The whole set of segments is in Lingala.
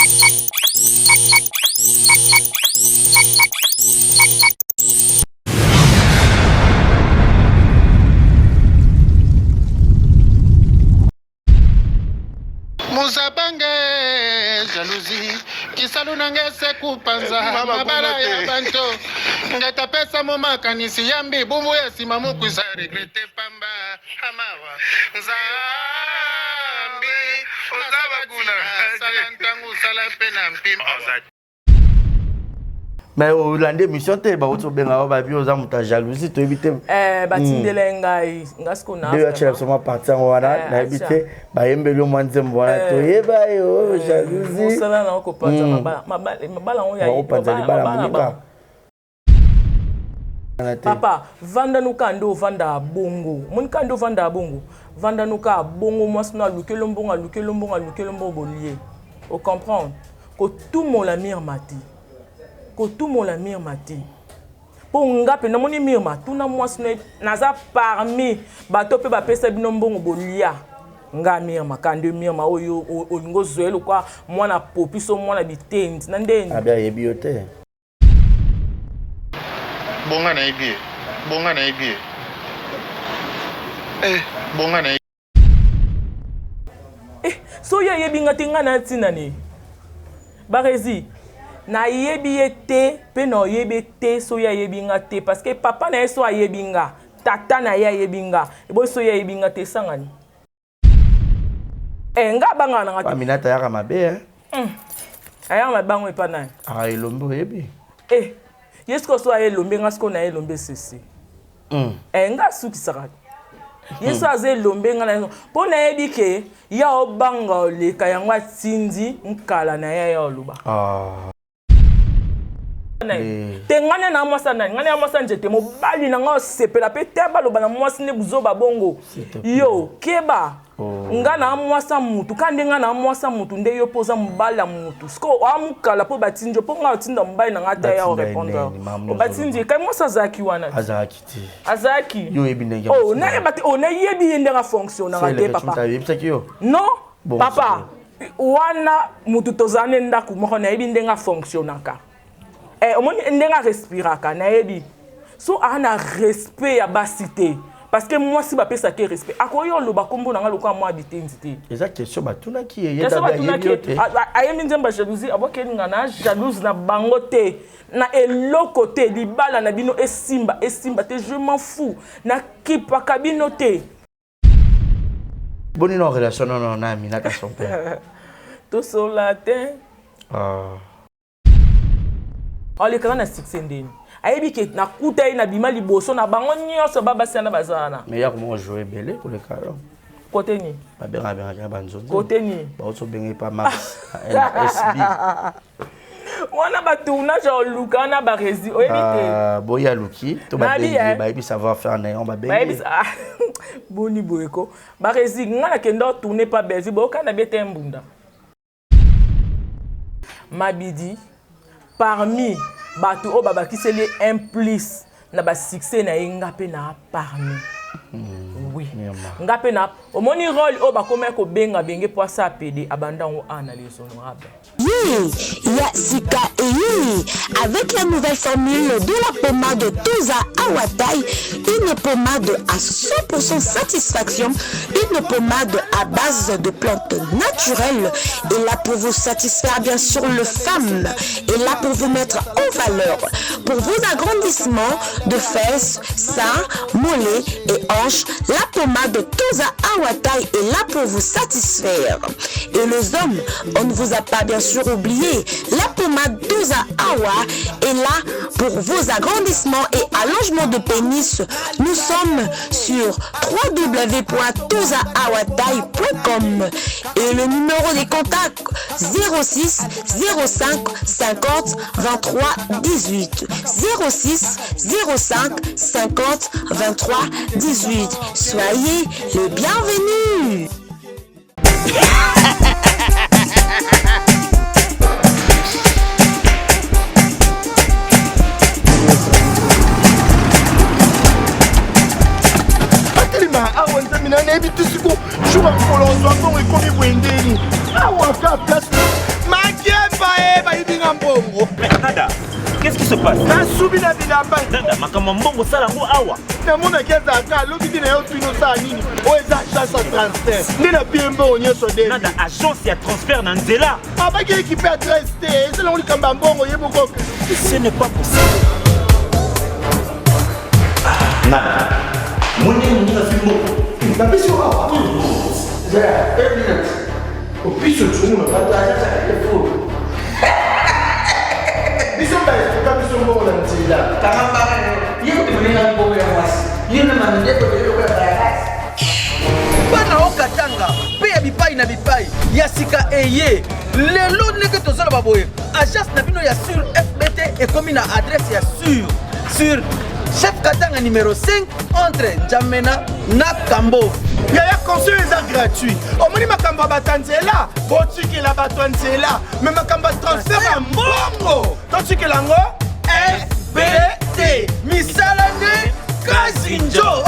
Musabange jalousie kisalu nange sekupanza mabala ya banto ngata pesa mo makanisi yambi bumbu yasima mukwisa regrete pamba amawa nzambi ozabaguna salantangu salapena mpima. Mais au landé mission te ba auto benga ba bi oza muta jalousie to éviter batindele ngai ngasko na de acha soma partir wana na éviter ba yembelo mwanzembo wana to yeba yo jalousie sala na ko pata mabala on ya mabala papa vanda nukando vanda bongo mon kando vanda bongo vanda nuka bongo mwasna lukelo mbongo bolier o comprendre que tout mon la mire mati que tout mon la mire mati pour ngape na moni mire mati na mwasna naza parmi bato pe ba pesa bino mbongo bolia nga mire makande mire ma oyo olingo zoelo kwa mwana popiso mwana bitendi na ndeni abia yebiote bonga na ibie bonga na so ya yebinga tinga na tina ni barezi na yebi ete pe no yebi te so ya yebinga te parce que papa na so yebinga tata na ya yebinga ebo so ya yebinga te sangani nga banga na aminata ya mabe aya mabango epa na elombo yebi yesko so elombe ngasko na elombe sisi nga suki saka yeso aze lombe nga na po na yebi ke ya obanga leka yango tindi nkala na ya oluba tengane na mwasa na ngane ya mwasa njete mobali na nga sepela pe te baloba na mwasi ne buzoba bongo yo keba nga na mwasa mutu kande nga na mwasa mutu nde yo poza mbala mutu sko amukala po batinjo po nga tinda mbali na ngata ya répondre o batinji kai mwasa zaki wana azaki yo ebinenge na yebate na yebi yende nga fonctionner ngate papa non papa wana mutu tozane ndaku moko na yebi ndenga fonctionnaka omoni ndenga respiraka na yebi so ana respect ya basité parce que moi si ba pesa ke respect akoyo loba kombo na nga lokwa moi bitendi te eza question batuna ki yeda ba yebiote ayemi nzemba jalousie aboke nga na jalouse na bango te na eloko te libala na bino esimba te je m'en fous na kipa kabino te boni no relation non na minata son père to solate ole kana na 6 ndeni ayebi ke na kuta na bima liboso na bango nyonso babasi na bazana mais ya comment jouer belé pour le carreau côté ni ba benga banzozo côté ni ba auto benga pas max SB wana ba tournage au luka na ba resi oyebi te boya luki to ba benga ba yebi savoir faire na on ba benga ba yebi boni boyeko ba resi ngana kendo tourner pas bezi boka na bete mbunda mabidi parmi bato o baba kiseli implice na ba succès na ngape na parmi oui ngape na omoni rôle o ba komeka ko benga benge po sa PD abanda o analyse honorable il y a Zika et avec la nouvelle formule de la pommade Toza Awatai, une pommade à 100% satisfaction, une pommade à base de plantes naturelles, et là pour vous satisfaire bien sûr le femme, et là pour vous mettre en valeur, pour vos agrandissements de fesses, seins, mollets et hanches, la pommade Toza Awatai est là pour vous satisfaire. Et les hommes, on ne vous a pas bien sûr oublié, la pommade Toza Awa est là pour vos agrandissements et allongements de pénis. Nous sommes sur www.tozaawatai.com et le numéro des contacts 06 05 50 23 18 06 05 50 23 18. Soyez les bienvenus. Na ebiti siko shuba kolonzo ngo ikomi bwendeni awa ka place magia mbongo. Mais Nada, qu'est-ce qui se passe? Nasubina bilamba. Nada, makama mbongo sala ngo awa. Na mona keza ka lobi na yo twino sa nini? O eza chance à transfert. Ndina piembo onyeso de. Nada, agence ya transfert na nzela. Abaki équipe adresse te. C'est là on li kamba mbongo yeboko. Ce n'est pas possible. Nada. Moni na filmo. Na pisio awa. Ya, minute. O piso tsumu na bataja ta telefone. Biso ba ka biso mbongo na nzela. Kama hiyo tumelenga mbongo ya wasi. Hiyo na mandepo ndio kwa baraka. Bana okatanga pe ya bipai na bipai ya sika eye lelo ndenge tozala baboye agence na bino ya sur FBT ekomi na adresse ya sur chef katanga numéro 5 entre Njamena na Kambo. Ya conseil eza gratuit. Omoni makambo batanzela botikela bato nzela me makambo transfert ya mbongo totikela ngo FBT Misala ne Kazinjo.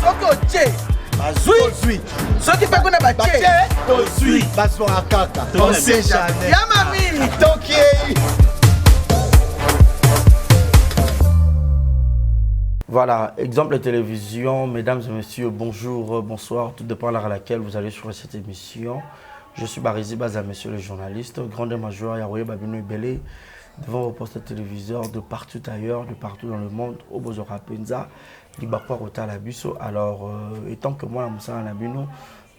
Okoche bazui soki pe kuna bache tozwi bazwaka kaka on sait jamais ya mamini tokiei. Voilà, exemple de télévision, mesdames et messieurs, bonjour, bonsoir, tout dépend de l'heure à laquelle vous allez sur cette émission. Je suis Barizi Baza, monsieur le journaliste, grande major Yaroye Babino Ibele, devant vos postes de téléviseurs de partout ailleurs, de partout dans le monde, au Bozora Penza, Libakwa Rota Labuso. Alors, étant que moi, la Moussa Labino,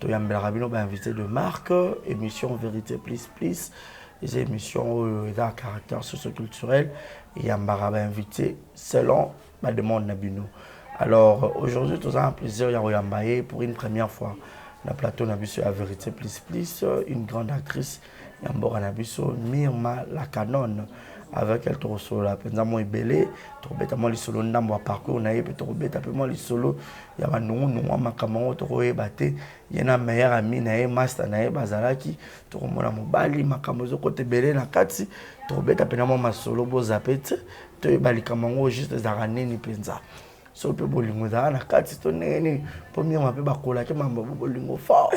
Toyambel Rabino m'a invité de marque, émission Vérité Please Please, des émissions d'un caractère socio-culturel, et Yambara m'a invité selon ma demande Nabino. Alors, aujourd'hui, tout ça un plaisir Yaroyambaye pour une première fois. Le plateau Nabiso à Vérité Please Please, une grande actrice, Yambora Nabiso, Mirma la Canon. Avec elle, tu reçois la pendant Ibele, tu rebêtes moi les solos dans mon parcours, naïe, tu rebêtes après moi les solos. Il y a non, ma camarade, tu rebêtes, il y a un meilleur ami, naïe, master, naïe, bazalaki, tu remontes à mon bali, ma camarade, côté belé, la kati, tu rebêtes après moi ma solo, bozapet, tu es bali camarade, juste zarane ni penza. So pe bolingo za na kati to neni, premier ma pe bakola ke mamba bolingo fort.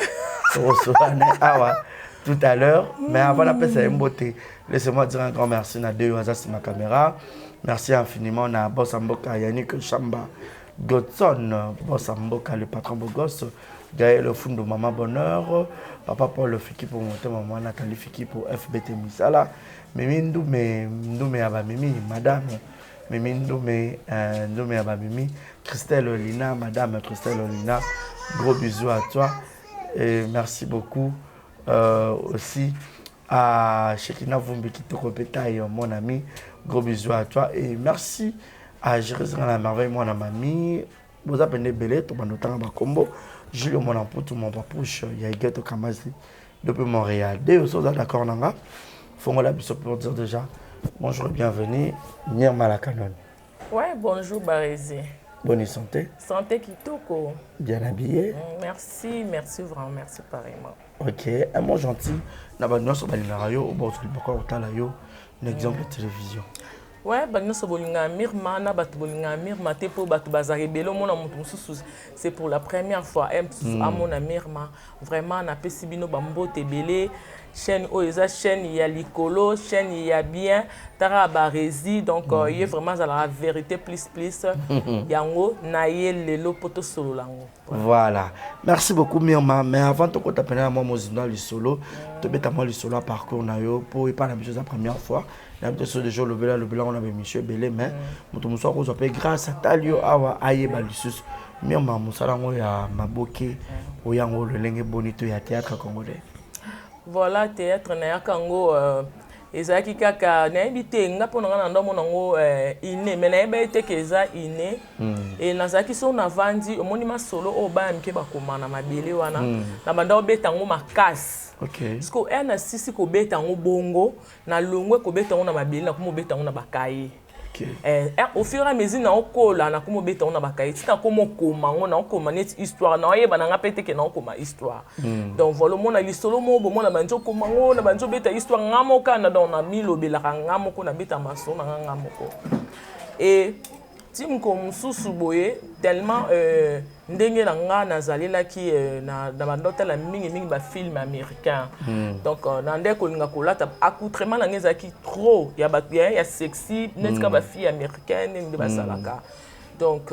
Tu reçois na awa. Tout à l'heure, mais avant d'appeler ça une beauté, laissez-moi dire un grand merci à deux hasards sur ma caméra. Merci infiniment à Boss Amboka, Yannick Chamba, Godson, Boss Amboka, le patron Bogos, Gaël le fond de Maman Bonheur, Papa Paul Fiki pour monter Maman Nathalie Fiki pour FBT Misala, Mimi Ndoume Abamimi, Madame, Mimi Ndoume Abamimi, Christelle Lina, Madame Christelle Lina, gros bisous à toi et merci beaucoup. Aussi à Shekina Vumbi qui te répétaille, mon ami, gros bisous à toi et merci à Jérusalem la merveille, mon ami, vous appelez Belé, tout le monde à Combo, Julio mon ampoule, mon papouche, Yaïgueto Kamazi, depuis Montréal. Dès vous êtes d'accord, Nanga, faut la bisous pour dire déjà bonjour et bienvenue, Nirma la Canon. Ouais, bonjour Barizi. Bonne santé. Santé Kitoko. Bien habillé. Merci, merci vraiment, merci pareillement. Ok, un mot gentil. Nous sommes un exemple de télévision. Ouais, c'est pour la première fois. À mon Mirma, vraiment, on a fait Sibino Bambo Tebele. Chaîne Oeza, chaîne il y a Licolo, chaîne il y a bien Tara Barezi, donc il y a vraiment la vérité plus yango naie lelo poto solo lango. Voilà. Merci beaucoup Mirma, mais avant de t'appeler à moi mozina le solo, te mettre moi le solo à parcours na yo pour y parler la première fois. L'habitude de jouer le bilan on avait Michel Belé mais mon soir on s'appelle grâce à Talio awa aye balisus. Mirma musala ngo ya maboke oyango le lenge bonito ya théâtre congolais. Voilà, théâtre na kango ezaki kaka na invité nga pona nga ndo mona ngo iné mais na ebete keza iné et nazaki so na vandi omoni masolo o ba mke bakoma na mabele wana na banda obeta ngo makasi. OK. Parce que ena sisi ko beta ngo bongo na longwe ko beta ngo na mabele na ko beta ngo na bakaye. Au fur et à mesure na okola na ko beta ngo na bakaye tika ko mokoma ngo na okoma net histoire na yeba na nga pete ke na okoma histoire. Donc voilà mon ali solo mo bo na banjo ko mango na banjo beta histoire ngamo kana dans na milo belaka ngamo ko na beta maso na ngamo ko. Et Tim comme sous-boye tellement ndenge na nga nazalelaki na bandote la mingi ba film américain. Donc nande ko linga kolata accoutrement na ngezaki trop ya sexy netka ba fille américaine nde basalaka. Donc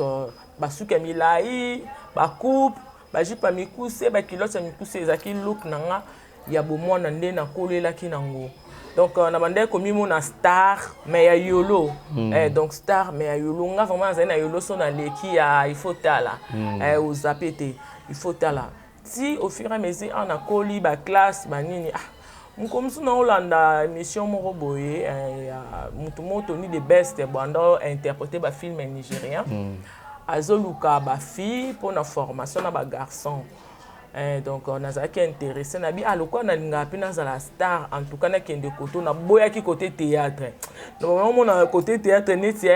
basuka milai ba coupe ba jipa mikuse ba kilote mikuse ezaki look na nga ya bomona nde na kolelaki nango. Donc on a demandé comme mon star mais ya yolo donc star mais ya yolo on a vraiment na yolo son aller qui il faut tala aux zapete il faut tala si au fur et à mesure on a collé ba classe ba nini comme ça na Hollanda émission moko boye mutu ni the best bando interpréter ba film nigérien azoluka ba fille pour na formation na ba garçon. Donc on a été intéressé na bi aloko na linga pena za la star en tout cas na kende koto na boya ki côté théâtre donc on a côté théâtre neti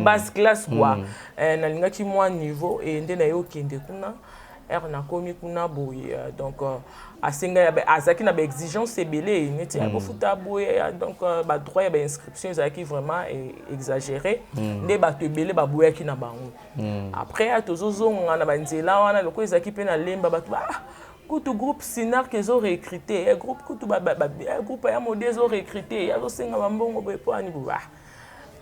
basse classe quoi na linga ki moi niveau et ndé na yo kende kuna na komi kuna boye donc asenga ya azaki na ba exigence ebele neti ya kofuta boye donc ba droit ya ba inscription ezaki vraiment exagéré ndé ba tebele ba boya ki na bango après tozozonga na banzela wana loko ezaki pe na lemba ba kutu groupe sinar que zo recruter groupe kutu groupe ya modèle zo recruter ya zo senga bambongo boye po ani ba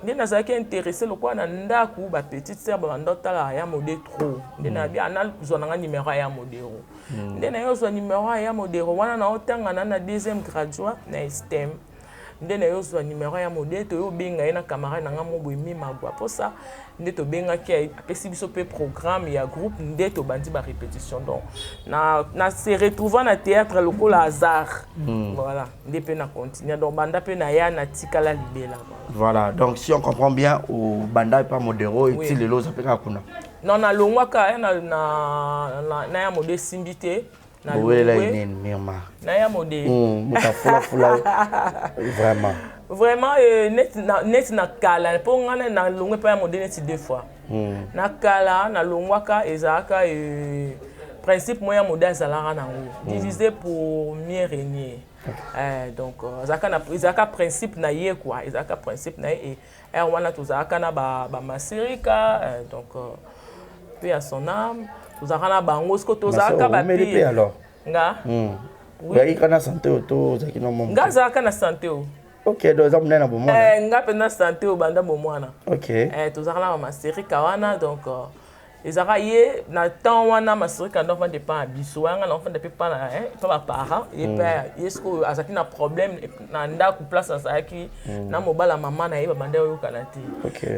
ndé nazaki intéressé lokwa na ndaku ba petite sœur ba ndotala ya modèle trop ndé na bi anal zonanga numéro ya modèle ndé na yo zo numéro ya modèle wana na otanga na deuxième graduat na STEM ndé na yo zo numéro ya modèle to yo benga na camarade na ngamo boye mimagwa pour ça ndé to benga ki apesi biso pe programme ya groupe ndé to bandi ba répétition donc na se retrouvant na théâtre lokola hasard voilà ndé pe na continuer donc banda pe na ya na tikala libela. Voilà, donc si on comprend bien, au Banda et pas Modero, et les lots appellent kuna. Non, na longwaka na ya modé simbité. Na ya modé. Vraiment. Vraiment net na kala pour ngana na longwe pa ya modé net deux fois. Na kala na longwaka ezaka principe moya modé zalara nango. Divisé pour mieux régner. Donc izaka principe na ye quoi izaka principe na ye et wana tozaka na ba masirika donc paix à son âme tozaka na bango sko tozaka ba paix alors nga oui kana santé auto zaki no mom nga zaka na santé o OK donc ça mena bo mwana nga pe na santé o banda bo mwana OK tozaka na ba masirika wana donc ezaka ye na temps wana masirika ndo va dépend biso wana na fa de pas na pas ba parents et père yesko azaki na problème na ndako place azaki na mobala mama na ye banda yo kanati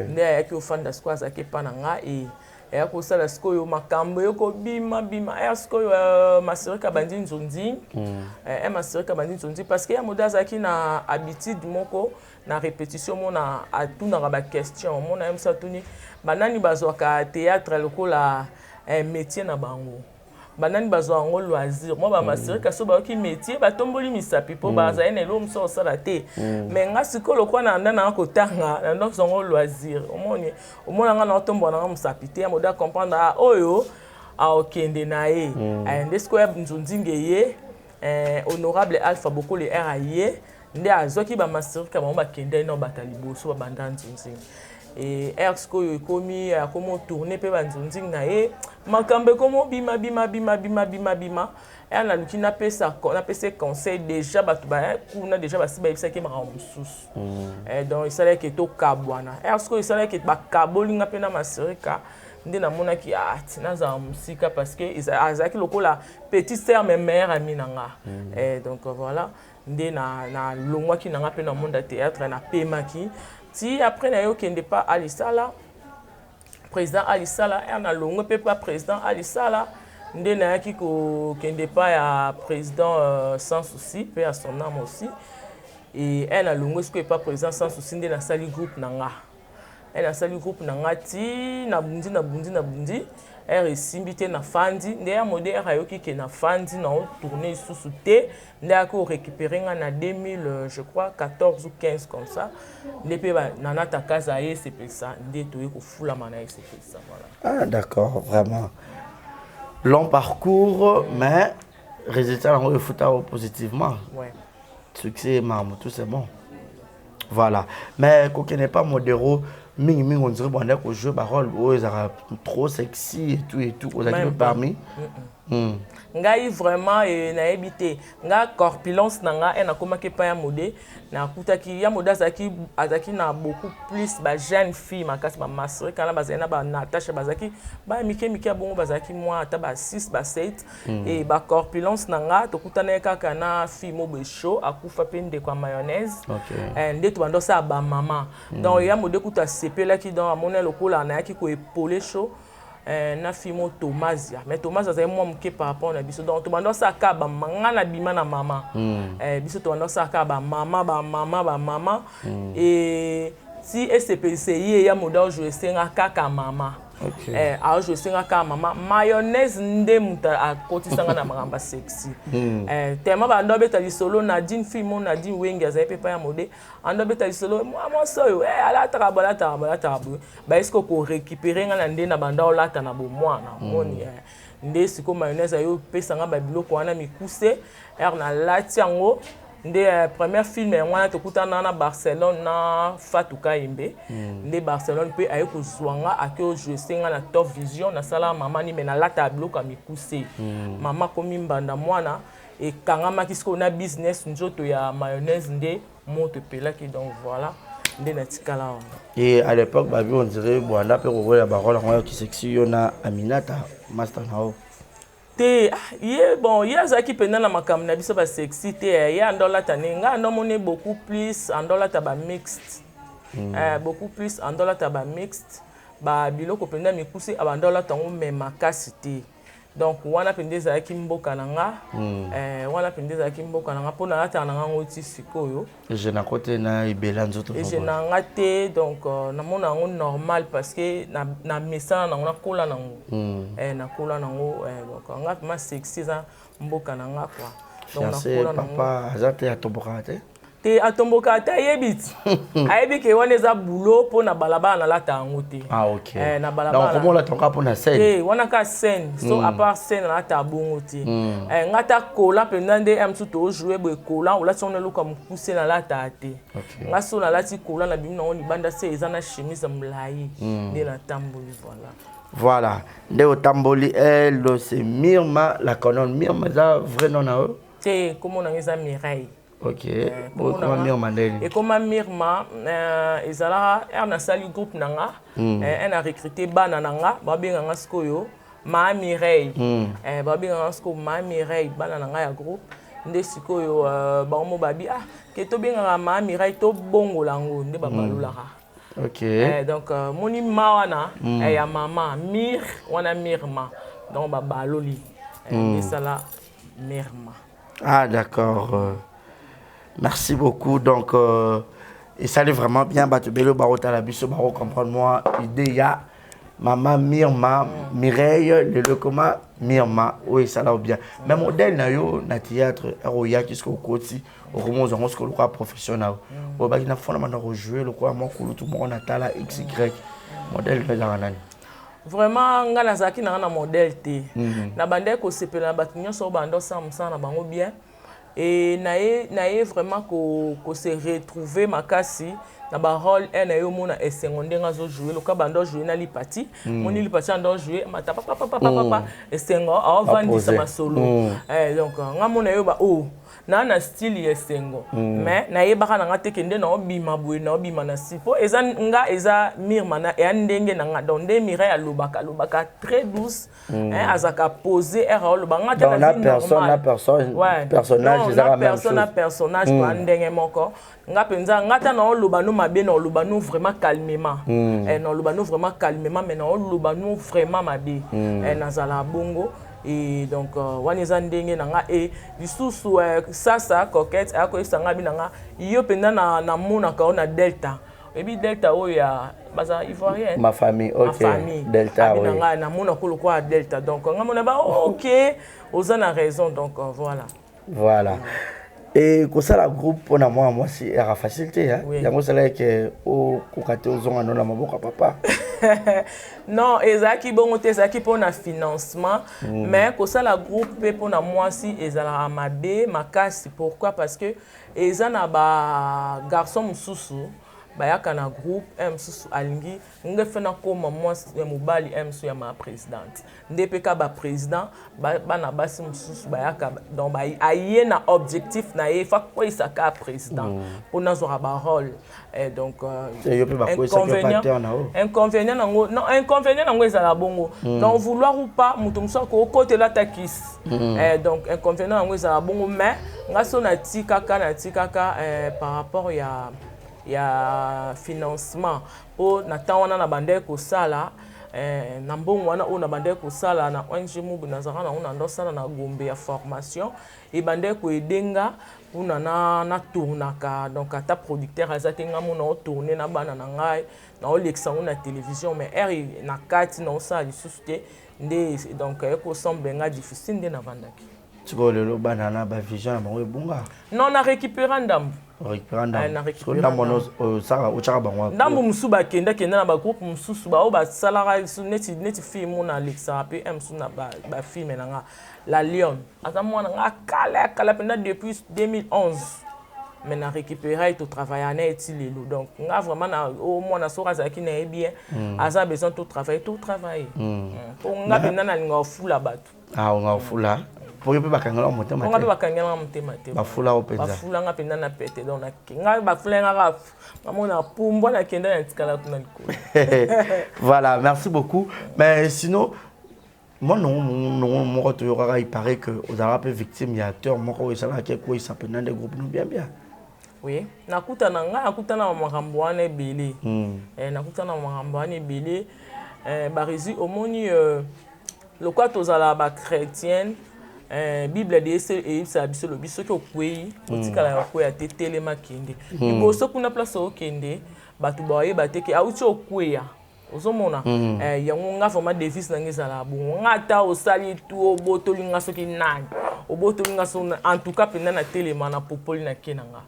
nde ayaki ofanda sko azaki pa na nga et ko sala sko yo makambo yo ko bima sko yo masirika bandi nzonzi masirika bandi nzonzi parce que ya moda azaki na habitude moko na répétition mona atuna ba question mona même ça tuni banani bazwaka théâtre lokola métier na bango banani bazwa ngo loisir mo ba masirika so ba ki métier batomboli misapi po baza ene lo mso sala te mais nga sikolo kwa na ndana ko tanga na ndo zongo loisir omona nga na tombo na misapi te moda comprendre oyo okende na ye ndesko ya nzunzinge ye honorable Alpha Boko le RAIE nde azoki ba masirika ba kende na bataliboso ba banda nzunzinge et ersko yo komi akomo tourner pe banzunzi na ye makambe komo bima et na lukina pesa conseil déjà batu ba kuna déjà basiba ibisa ke mara mususu donc il savait que to kabwana ersko il savait que ba kabolinga pe na masirika nde na mona ki tina za musika parce que azaki lokola petite sœur mais mère amie nanga donc voilà nde na longwa ki nanga pe na monde théâtre na pemaki si après na yo kende pas Alisala président Alisala na longo pe pas président Alisala nde na yaki ko kende pas ya président sans souci pe à son âme aussi et elle a longo ce que pas président sans souci nde na sali groupe nanga elle a sali groupe nanga ti na bundi elle simbité na fandi nde ya modèle ayoki ke na fandi na tourner sous té nde ako récupérer na 2000 je crois 14 ou 15 comme ça nde ba nana takaza ye c'est ça nde to ko fula mana c'est ça voilà. Ah d'accord, vraiment long parcours mais résultat on refuta positivement. Ouais. Succès maman tout c'est bon. Voilà. Mais qu'on n'est pas Modero mingi on dirait bon d'accord jouer par rôle oh ils trop sexy et tout vous avez parmi ngai vraiment na ebité nga corpulence nanga et na komaki pa ya modé na kutaki ya modé azaki na beaucoup plus ba jeune fille makasi ba masre kana bazena ba Natasha bazaki ba mike bongo bazaki moi ata ba 6 ba 7 et ba corpulence nanga to kutana kaka na fille mo be show akufa pende kwa mayonnaise nde to bando sa ba mama donc ya modé kuta sepela ki dans amona lokola na yaki ko épauler show na fimo Thomasia mais Thomasia c'est moi mke par rapport na biso donc to bando sa ka ba manga na bima na mama biso to bando sa ka ba mama et si SPCI ya modèle je senga kaka mama alors je senga kaka mama mayonnaise nde muta akotisanga na maramba sexy tellement bando beta lisolo na din fimo na din wenga za pepa ya modé ando beta lisolo moi soyo ala tarabala ba est-ce ko récupérer nga nde na bando lata na bo mwana moni nde siko mayonnaise yo pesanga ba biloko wana mikuse na lati yango nde première film wana tokutana na Barcelone na Fatou Kaimbe nde Barcelone pe aye kozwanga akyo je senga na Top Vision na sala mama ni mena lata bloka mikuse mama komi mbanda mwana et kangama kisko na business njoto ya mayonnaise nde moto pelaki donc voilà nde na tikala et à l'époque babi on dirait bon pe ko la parole qui sexy yona Aminata master nao bon, il y a ça qui pendant la macam na biso ba sexy te ya ndola taninga no mone beaucoup plus en dollar taba mixed beaucoup plus en dollar taba mixed ba biloko pendant mikuse abandola tango mema kasite donc wana pendeza ya kimboka nanga wana pendeza ya kimboka nanga pona lata nanga ngoti sikoyo je na côté na ibela nzoto et je na ngate donc na mona ngo normal parce que na messana na ngona kola nango na kola nango donc nga ma sexy za mboka nanga quoi donc na kola nango papa azate atomboka te atomboka te yebit ayebi ke wana za boulot pona balabala na lata yango te OK na balabala donc comment la tonga pona scène wana ka scène so à part scène na lata bongo te ngata kola pendant de am to jouer bo kola ou la sona luka mukuse na lata te nga so na lati kola na bimi na oni banda se ezana chemise mlayi de na tamboli voilà de otamboli elle c'est Mirma la colonne Mirma za vrai nom na eux te comment na ngeza Mireille. OK. Comment Mirma ndeli? Et comment Mirma ezala na sali groupe nanga elle a recruté bana nanga ba benga nga skoyo ma Mireille ba benga nga sko ma Mireille bana nanga ya groupe nde sikoyo ba mo babi ke to benga ma Mireille to bongo lango nde ba balulaka. OK. Donc moni mawana ya mama Mir wana Mirma donc ba baloli et ça là Mirma. Ah d'accord. Merci beaucoup. Donc, et ça allait vraiment bien. Batubelo Barota la biso baro comprendre moi. Idée ya maman Mirma Mireille le locoma Mirma. Oui, ça là bien. Mais modèle na yo na théâtre Roya qui sont côté au roman on se le quoi professionnel. Au bas qui na fondamentalement rejouer le quoi mon tout le monde atala XY modèle de la nani. Vraiment nga nazaki na modèle te. Na bande ko sepela batinyo so bando samsa na bango bien. Et nae vraiment ko se retrouver makasi na ba rôle na yo mona secondaire ngazo jouer le ka bando jouer na lipati moni lipati ando jouer mata papa esengo avant ça ma solo donc nga mona yo ba na style yesengo mais nae baka na ngate kende na obima boye na obima na sipo eza Mirma na e ndenge na nga donc de Mireille alobaka très douce azaka poser erreur lobaka ngata na vie normale personnage kwa ndenge moko nga penza ngata na olobano mabe na olobano vraiment calmement na olobano vraiment calmement mais na olobano vraiment mabe na zala bongo. Et donc waniza ndenge nanga et lisusu sasa coquette ako isanga binanga yo penda na mona ka na delta et bi delta o ya baza ivoirienne ma famille OK delta oui binanga na mona ko quoi delta donc nga mona ba OK oza na raison donc voilà et comme ça la groupe pour moi c'est la facilité hein il y a moi c'est là que au kokate ozonga na maboko papa non ezaki bongo te ezaki pour na financement mais comme ça la groupe pour moi si ezala mabe makasi pourquoi parce que ezana ba garçon mususu bayaka na groupe msusu alingi nge fena koma mwasi ya mobali msusu ya ma présidente nde peka ba président bana basi msusu bayaka donc aye na objectif na ye fa ko isaka président pour nazwa ba rôle et donc inconvénient nango non inconvénient nango ezala bongo donc vouloir ou pas mutu msusu ko côté la takis donc inconvénient nango ezala bongo mais ngaso na tikaka par rapport ya financement po na temps wana na bande ko sala na mbongo wana ona bande ko sala na ONG mubu na zaka na ona ndosala na gombe ya formation e bande ko edenga una na tournaka donc ata producteur azatenga mona o tourner na bana na ngai na olexa na télévision mais na kati na osala lisusu te nde donc ko semble nga difficile nde na bandaki tiko lelo bana na ba vision na bango ebunga non na récupérer ndambu ndambu musu bakenda na bagroupe mususu bao basalaka neti film na alexa pe msu na bafilme na nga la lion aza mwana nga kala penda depuis 2011 mais na récupérer to travailler na eti lelo donc nga vraiment na au mwana soka zaki na bien aza besoin to travailler pour nga penda na linga fula batu nga fula pour que bakangela motema te. Bakangela motema te. Bafula opeza. Bafula nga penda na pete donc na nga bafula nga raf. Mamona pumbo na kenda na tikala tuna likolo. Voilà, merci beaucoup. Mais sinon moi non il paraît que aux arabes victimes il y a acteur moko esala ke ko isapena des groupes non bien. Oui, nakutana makambo wana ebele. Nakutana makambo wana ebele barizi omoni le quoi tozala ba chrétienne Bible de et ça biso le biso ko kwei otikala ya kwei atetele makende liboso kuna place okende batu baye bateke auti okweya ozomona yango nga format devis na ngezala bongo ngata osali tu obotoli nga soki nani obotoli nga so en tout cas penda na telema na popoli na kenanga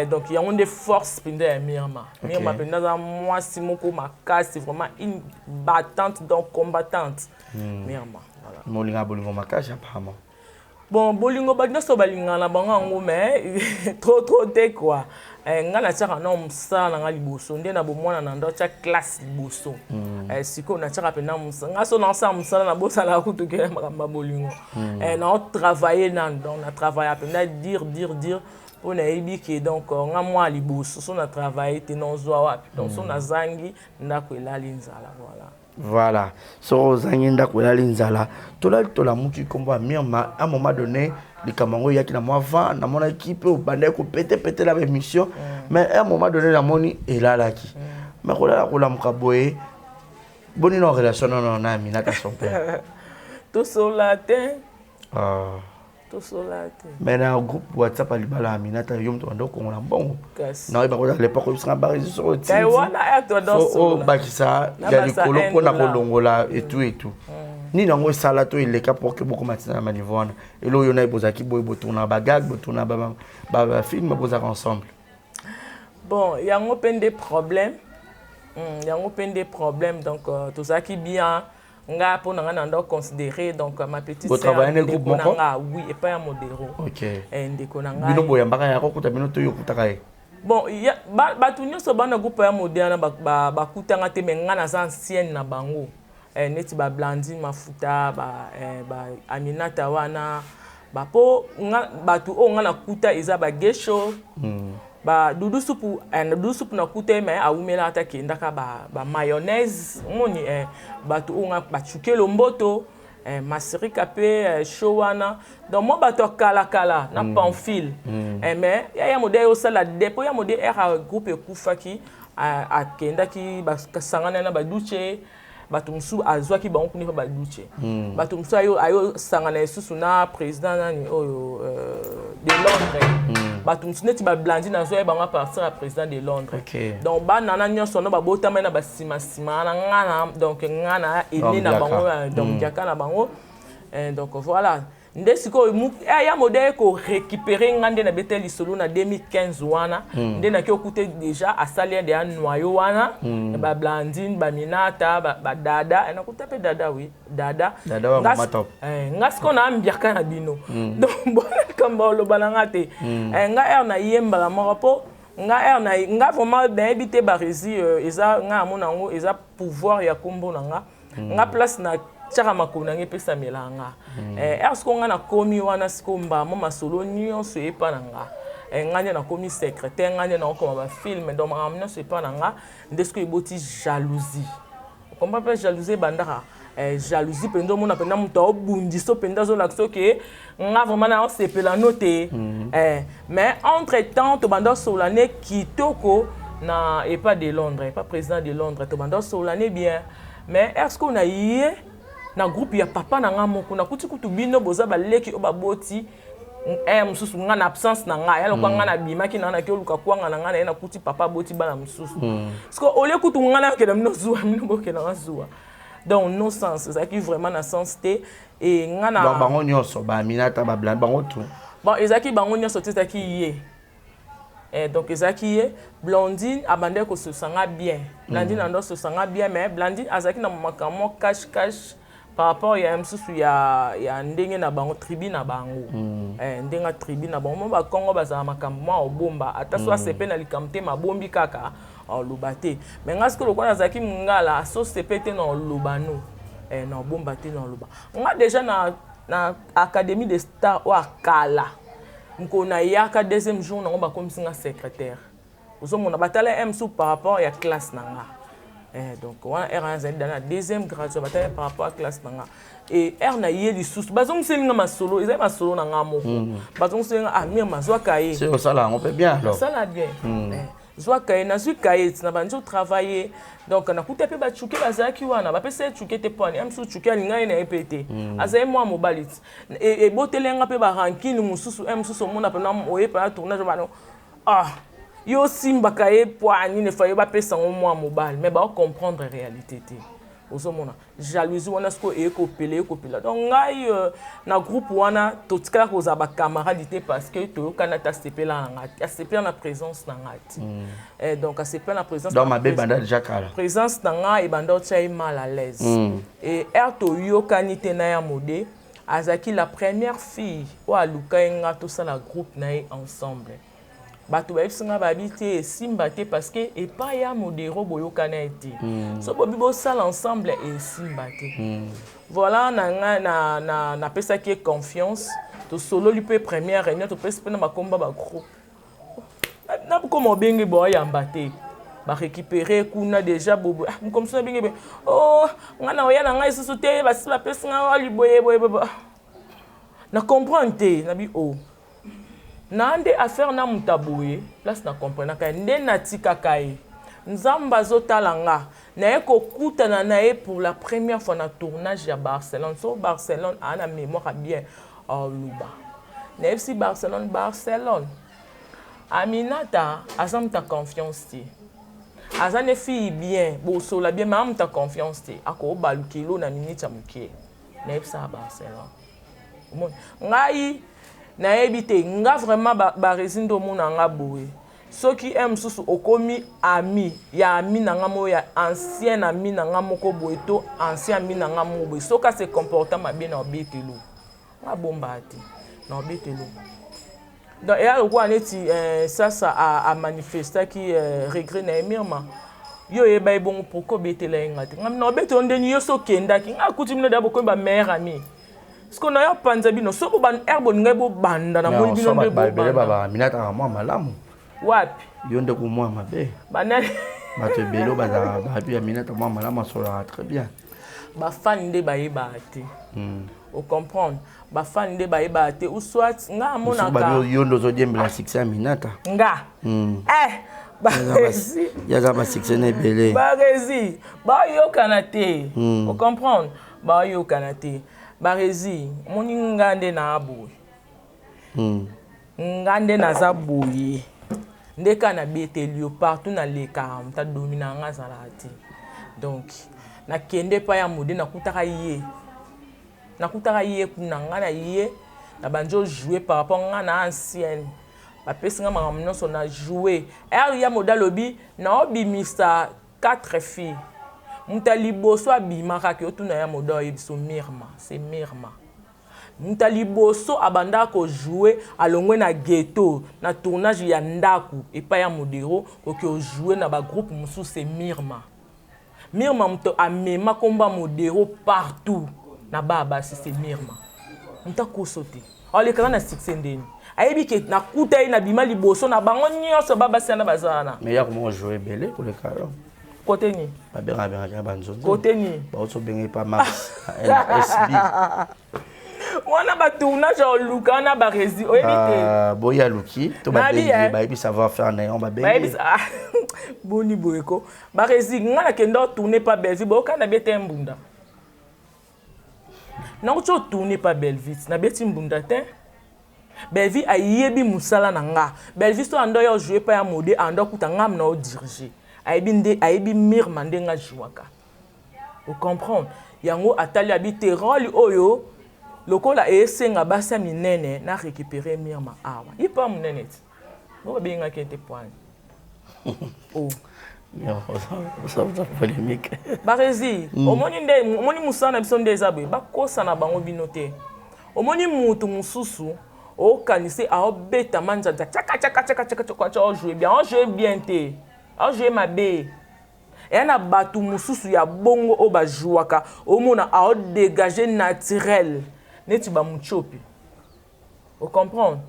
donc yango de force penda ya Myanmar penda za mwasi moko makasi vraiment une battante donc combattante Myanmar voilà molinga bolingo makasi apparemment. Bon, bolingo bagnoso balinga na bango mais trop te quoi. Nga na tshaka na msa na liboso nde na bomwana na ndo tshaka classe liboso. Siko na tshaka pena msa. Nga so na sa msa na bosa la kutuke makamba bolingo. Na on travailler nan donc na travailler pena dire on a ebi que donc nga moi liboso so na travailler te non zwa wapi. Donc so na zangi ndako elali nzala voilà. Voilà, so zangenda ko la linzala tola muki kombo a Myanmar à un moment donné les Cameroun yaki na moi va na mon équipe au bandé ko pété la émission mais à un moment donné la moni est là qui mais ko la mukaboye boni no relation non na Aminata son père tout solaté tout solaté mais na groupe WhatsApp alibala Aminata yom to ndo ko na bon na ba ko à l'époque on sera barré sur le titre voilà toi dans so bakisa ya likolo pona ko longola et tout ni nango sala to ileka pour que beaucoup matina na niveau wana elo yo na ibozaki boy botuna bagag botuna ba film boza ensemble bon yango pen des problèmes donc tout ça qui bien nga pour nga ndo considérer donc ma petite sœur travailler dans groupe moko oui et pas un modéro OK ndeko na nga bino boya mbaka ya ko kuta bino to yo kutaka e bon ya batu nyonso bana groupe ya moderne ba kutanga te menga na ancienne na bango neti ba Blandine mafuta ba Aminata wana ba po nga batu o nga na kuta eza ba gesho ba dudu soupu na kuta mais awumela ata kenda ka ba mayonnaise moni batu o nga ba chukelo mboto masirika pe showana donc mo bato kala na pamphile mais ya modèle au sala depo ya modèle era groupe ekufaki akenda ki basangana na baduche bato musu azwaki bango kuni ba duche bato musu ayo sangana esusu na président nani oyo de Londres bato musu neti ba Blandine azoya bango partir à président de Londres donc bana na nyonso no ba botama na basima na ngana donc ngana ene na bango donc jaka na bango donc voilà ndesiko ya modèle ko récupérer ngande na betel solo na 2015 wana nde na ki okute déjà asali de noyau wana ba Blandine ba Minata ba dada na kuta pe dada oui dada matop ngasko na ambiaka na bino donc bona kamba lo balanga te nga na yemba la moko nga vraiment nayebi barezi eza nga amona ngo eza pouvoir ya kombo nanga nga place na tiaka makolo nange epesamela nga ersko nga nakomi wana siko mbamo masolo nyonso epa na nga nga nde nakomi secrétaire nga nde nakokoma bafilme donc makambo nyonso epa na nga nde siko eboti jalousie okomba mpe jalousie ebandaka jalousie mpenza omona mpenza moto aobundisa mpenza azolakisa oke nga vraiment naosepela no te mais entre temps tobanda osola ne kitoko na epa de Londres epa président de Londres tobanda osola ne bien mais est-ce qu'on a ye na groupe ya papa na nga moko na kuti kutu bino boza baleki o baboti mususu nga na absence na nga yalo kwa nga na bimaki na ke oluka kwanga na nga na kuti papa boti bana mususu parce que ole kutu nga na ke na mino zuwa mino boke na zuwa donc non sens ça qui vraiment na sens te et nga na donc bango nyonso ba Aminata ba blanc bango tout bon ezaki bango nyonso te zaki ye donc ezaki ye Blondine abandé ko se sanga bien Blondine ando se sanga bien mais Blondine azaki na makambo cache par rapport ya msusu ya ndenge na bango tribu na bango ndenga tribu na bango ba Congo bazala makambo ma obomba ata so asepe na likamte mabombi kaka olubate mais nga siko lokwana zaki mungala so sepete na olubano na obomba te na oluba nga déjà na académie des stars o akala nkona yaka deuxième jour na ba comme singa secrétaire ozomona batala msusu par rapport ya classe na nga donc on a dans la deuxième grade bataille par rapport à classe nanga et na yeli sous bazong selinga masolo ezai masolo nanga moko bazong selinga amir mazwa kaye c'est ça là on peut bien alors ça là bien zwa kaye na zwi kaye na banjo travailler donc na kuta pe ba chuke bazaki wana ba pese chuke te pone amsu chuke alinga na epete azai moi mobalit et botelenga pe ba rankini mususu mususu mona pe na oye pa tournage bano yo simba kaye poani ne faye ba pesa moi mobile mais ba comprendre réalité té osomona jalousie wana sko ekopela donc ngai na groupe wana totika ko za ba camarade parce que to kana ta sepela nga sepela na présence na ngati donc sepela na présence donc ma banda déjà kala présence na nga e banda tchai mal à l'aise et to yo kanite na ya modé azaki la première fille wa luka nga to ça la groupe na ensemble bato bayebisinga babi te esimba te parce que epa ya modero boyokana ete so bobi bosala ensemble esimba te voilà na pesaki confiance tosololi mpe première réunion topesi mpe na bakomba bagroupe na bokoma obenge boyamba te barécupéré kuna déjà bobo comme ça benge nga na oya na ngai susu te basi bapesinga wali boye na comprendre te nabi Nande affaire na mutaboye place na comprendre ka nde na tika kai nzamba zotalanga na eko kutana na e pour la première fois na tournage à Barcelone so Barcelone ana mémoire bien luba na FC Barcelone Aminata azam ta confiance ti azane fille bien bo so la bien mais ta confiance ti ako balukilo na minute ya mukie na FC Barcelone ngai na ebité nga vraiment ba resindo mona nga boye soki msusu okomi ami ya ami na nga mo ya ancien ami na nga moko boye to ancien ami na nga mo boye soka se comporta mabe na obetelo nga bomba ati na obetelo donc et alors quoi neti ça a manifesté qui regret na emirma yo e bay bon pourquoi betela ngati nga na obetelo ndeni yo so kenda ki nga kuti mna dabo ko ba meilleur ami ce qu'on a panza bino so bo ban herbo ngebo banda na mo bino be baba Aminata moi malamu wapi yonde ko moi mabe banane bato belo baza babi Aminata moi malamu solo très bien ba fan de bayiba te o comprendre ba fan de bayiba te ou soit nga mona ka yondo zo dembela succès Aminata nga barezi yaza ba succès ne belé barezi ba yo kanate o comprendre ba yo kanate barezi moni ngande na aboye ngande na zaboye ndeka na betelio partout na leka ta domina nga zalati donc na kende pa ya mode na kutaka ye kuna nga na ye na banjo jouer par rapport nga na ancienne ba pesinga makamno so na jouer ya modal lobi na obimisa 4 filles Mutali boso abimaka ke otuna ya modo yebiso Mirma, c'est Mirma. muta liboso abanda ko jouer alongwe na ghetto na tournage ya ndaku epa ya modero koki o jouer na ba groupe musu c'est Mirma muto amema komba modero partout na baba c'est Mirma muta ko sauter alekana na succès ndeni ayebi ke na kuta na bima liboso na bango nyonso baba sana bazana mais ya comment jouer belé pour le cas côté ni ba benga banzo côté ni ba auto benga pas max SB wana ba tournage au luka na ba resi oyebi te boya luki to ba benga ba ebi savoir faire na on ba benga boni boyeko ba resi ngana kendo tourner pas Belleville bo kana bete mbunda na ko tourner pas Belleville na beti mbunda te Belleville ayebi musala na nga Belleville so ando yo jouer pa ya mode ando kuta ngam na o diriger ayebi Mirma ndenga jouaka vous comprendre yango atali habite rôle oyo lokola esenga basa minene na récupérer Mirma awa ipa munene bo benga kete point oh ça polémique barezi omoni musana biso ndezabwe bakosa na bango binote omoni mutu mususu o kanise a obeta manja tchaka o jouer bien te o jouer mabe et na batu mususu ya bongo o ba jouaka o mona a dégager naturel neti ba muchopi o comprendre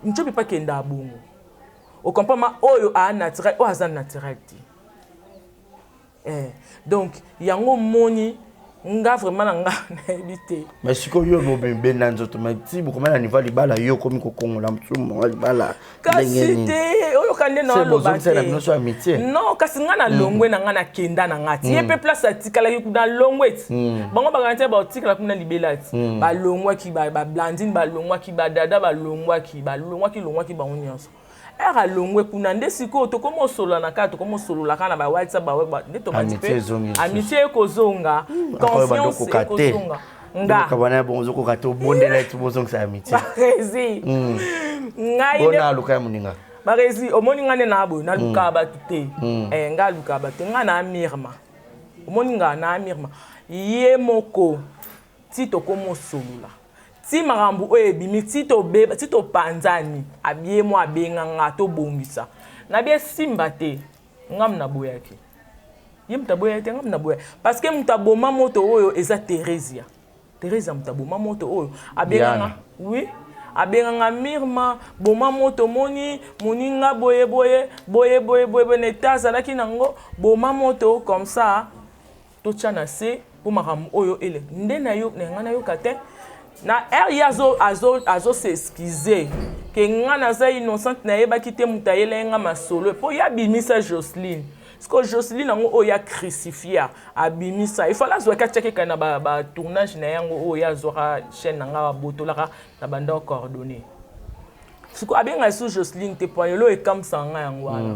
muchopi pas kenda bongo o comprendre ma oyo a naturel o azan naturel ti donc yango moni nga vraiment nga na éviter mais siko yo no ben na nzoto mais ti bu komana niveau libala yo komi ko kongola mtsumo libala kasite oyo kande na lo bate non kasi nga na longwe na nga na kenda na ngati yepe place atikala ki kuda longwe ti bango bagante ba otikala kuna libela ti ba longwa ki ba blandine ba longwa ki ba dada ba longwa ki ba onyoso era longwe kuna nde siko to komo solo na ka to komo solo la kana ba WhatsApp ba nde to matipe amitié kozonga confiance kozonga nga kabana bonzo ko kato bondela tu bozonga sa amitié barezi ngai bona luka muninga barezi omoni ngane na abo na luka ba tute nga luka ba te nga na Mirma omoni nga na Mirma ye moko ti to komo solo la ti marambu oye bimi tito beba tito panzani abie mo abenga nga to bongisa na bie simba te ngam na boyaki yim taboya te ngam na boya parce que mutaboma moto oyo eza Teresia mutaboma moto oyo abenga nga oui abenga nga Mirma boma moto moni moninga boye ne tazalaki nango boma moto comme ça to tchana se pour marambu oyo ele ndena yo ngana yo kate na azo s'excuser que ngana za innocente na yeba kite mutayele nga masolo po ya bimisa Jocelyne parce que Jocelyne ngo oya crucifia abimisa il faut la zoka cheke kana ba tournage na yango oya zora chaîne nga botolaka na banda coordonné parce que abenga sous Jocelyne te poyelo e comme ça nga yango wana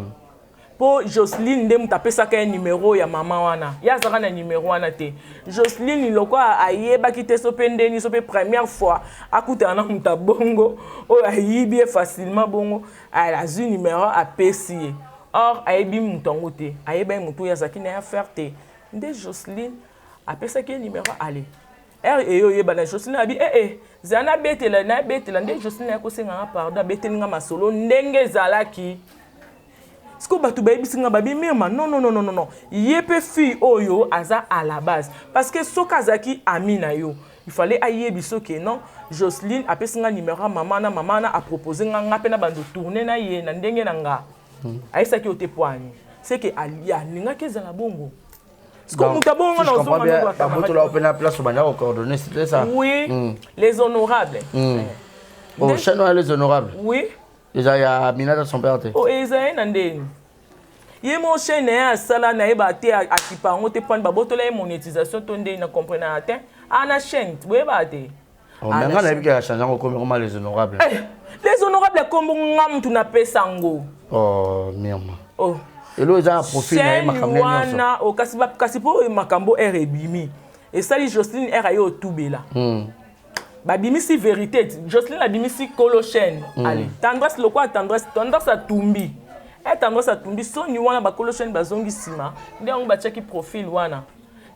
po Jocelyne ndem tapesa ka numéro ya mama wana ya zaka na numéro wana te Jocelyne loko ayeba kite so pendeni so pe première fois akuta na muta bongo o ayibi facilement bongo a zu numéro a pesi or ayibi mutongo te ayeba mutu ya zaki na affaire te nde Jocelyne apesa ka numéro ale eyo yeba na Jocelyne abi zana betela nde Jocelyne akosenga pardon betelinga masolo ndenge zalaki Siko batu baby singa babi Mirma non yepe fi oyo aza à la base parce que sokazaki amina yo il fallait ayebi soke non Jocelyne apesinga numéro maman na a proposé nga pena bando tourner na ye na ndenge na nga aisa ki otepoani c'est que alia ninga keza la bongo Siko mutabongo na ozonga ngo ba boto la opena place banda ko coordonner c'était ça oui les honorables oh chano les honorables oui déjà il y a Aminata son père. Oh Ezaïe nandeni. Yemo chaîne ya sala na eba te akipa ngote pon ba botola monétisation tonde na comprendre atin. Ana chaîne, we ba te. Oh mais ngana bika ya changer comment les honorables. Les honorables comme ngam tu na pesango. Oh Mirma. Oh. Elo eza profil na makambo nyonso. Wana o kasipo makambo erebimi. Et ça Jocelyne era yo tubela. Babimisi vérité Jocelyne abimisi kolochen allez tendresse le quoi tendresse à tumbi et tendresse à tumbi so ni wana ba kolochen bazongi sima nde on ba check profil wana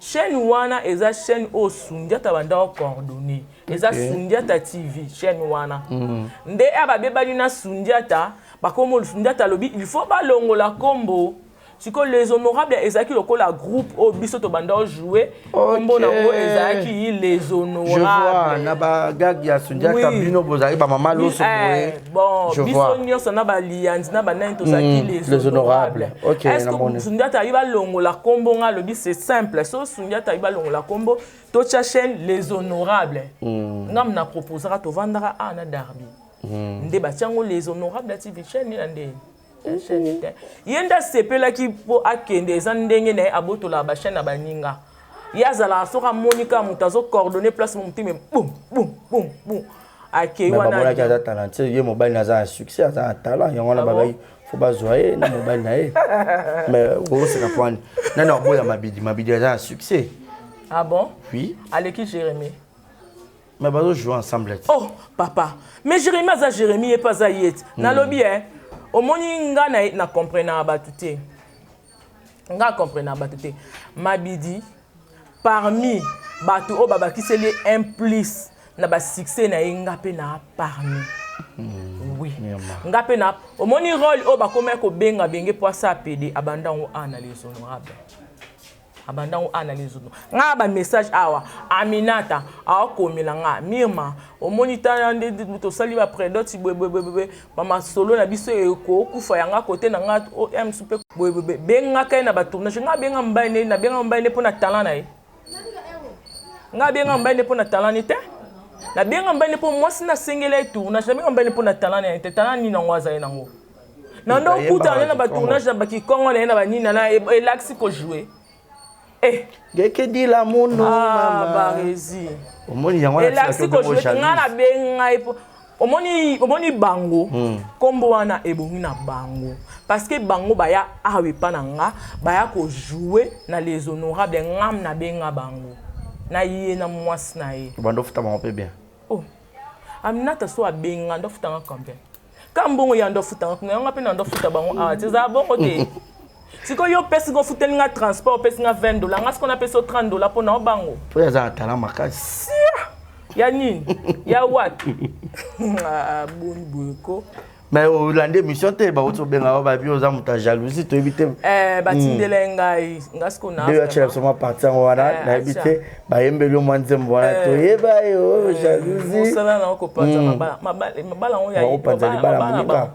chaîne wana eza chaîne o Sundiata banda coordonné eza Sundiata TV chaîne wana nde ababebani na Sundiata bakomo Sundiata lobi il faut balongola kombo siko les honorables ezaki lokola groupe o biso to banda jouer kombo nango ezaki les honorables je vois na ba gag ya Sundiata bino bozali ba mama loso bon biso nyonso na ba lianzi na ba nani to zaki les honorables OK na moni Sundiata iba longola kombo nga lobi c'est simple so Sundiata iba longola kombo to cha chaîne les honorables ngam na proposera to vandara ana darbi nde ba tiango les honorables TV chaîne ni ndé yenda sepela ki po akende eza ndenge na abotola ba chaîne na baninga yazala soka monika mutazo coordonner place mon petit mais boum boum boum boum akei wana ba mola talent ye mobile na za succès ata talent yango na babai faut bazoyer na mobile na ye mais on se comprendre non boya mabidi za succès ah bon oui avec qui Jérémy mais bazo jouer ensemble oh papa mais Jérémy za Jérémy et pas Zayet na lobby au moni nga na comprendre abatute nga comprendre abatute mabidi parmi batu o baba kiseli implice na ba succès na nga pe na parmi oui nga pe na au moni rôle o ba comme ko benga benge pour ça PD abandon analyse honorable abandon analyse nga ba message awa Aminata a komela nga mirma o moniteur ndé to sali ba prédot bwe mama solo na biso eko kufa yanga côté na nga o m super bwe benga kai na ba tournage nga benga mbaine na benga mbaine pour na talent na ye nga benga mbaine pour na talent ni te na benga mbaine pour moi sina singele tournage na benga mbaine pour na talent na te talent ni na ngwaza ye nango na ndo kuta na ba tournage na ba ki kongo na ba nina na elaxi ko jouer Geke di la mono mama barezi omoni yango na siko ngana benga ipo omoni bango kombo wana ebongi na bango parce que bango baya awe pananga baya ko jouer na les honorables ngam na benga bango na yé na mwasi na ye bando futa bango pe bien oh Aminata so abenga ndo futa combien kambongo ya ndo futa nganga pe na ndo futa bango teza bongo te siko yo pesi go futelinga transport pesi nga $20 nga siko na pesi $30 pour na bango po ya za talent makasi ya nini ya what boni boyko mais au lande mission te ba oto benga ba bi oza muta jalousie to ebite batindele ngai nga siko na de ya soma partir wana na ebite ba yembeli mo nzembo wana to yeba yo jalousie sala na ko pata mabala on ya mabala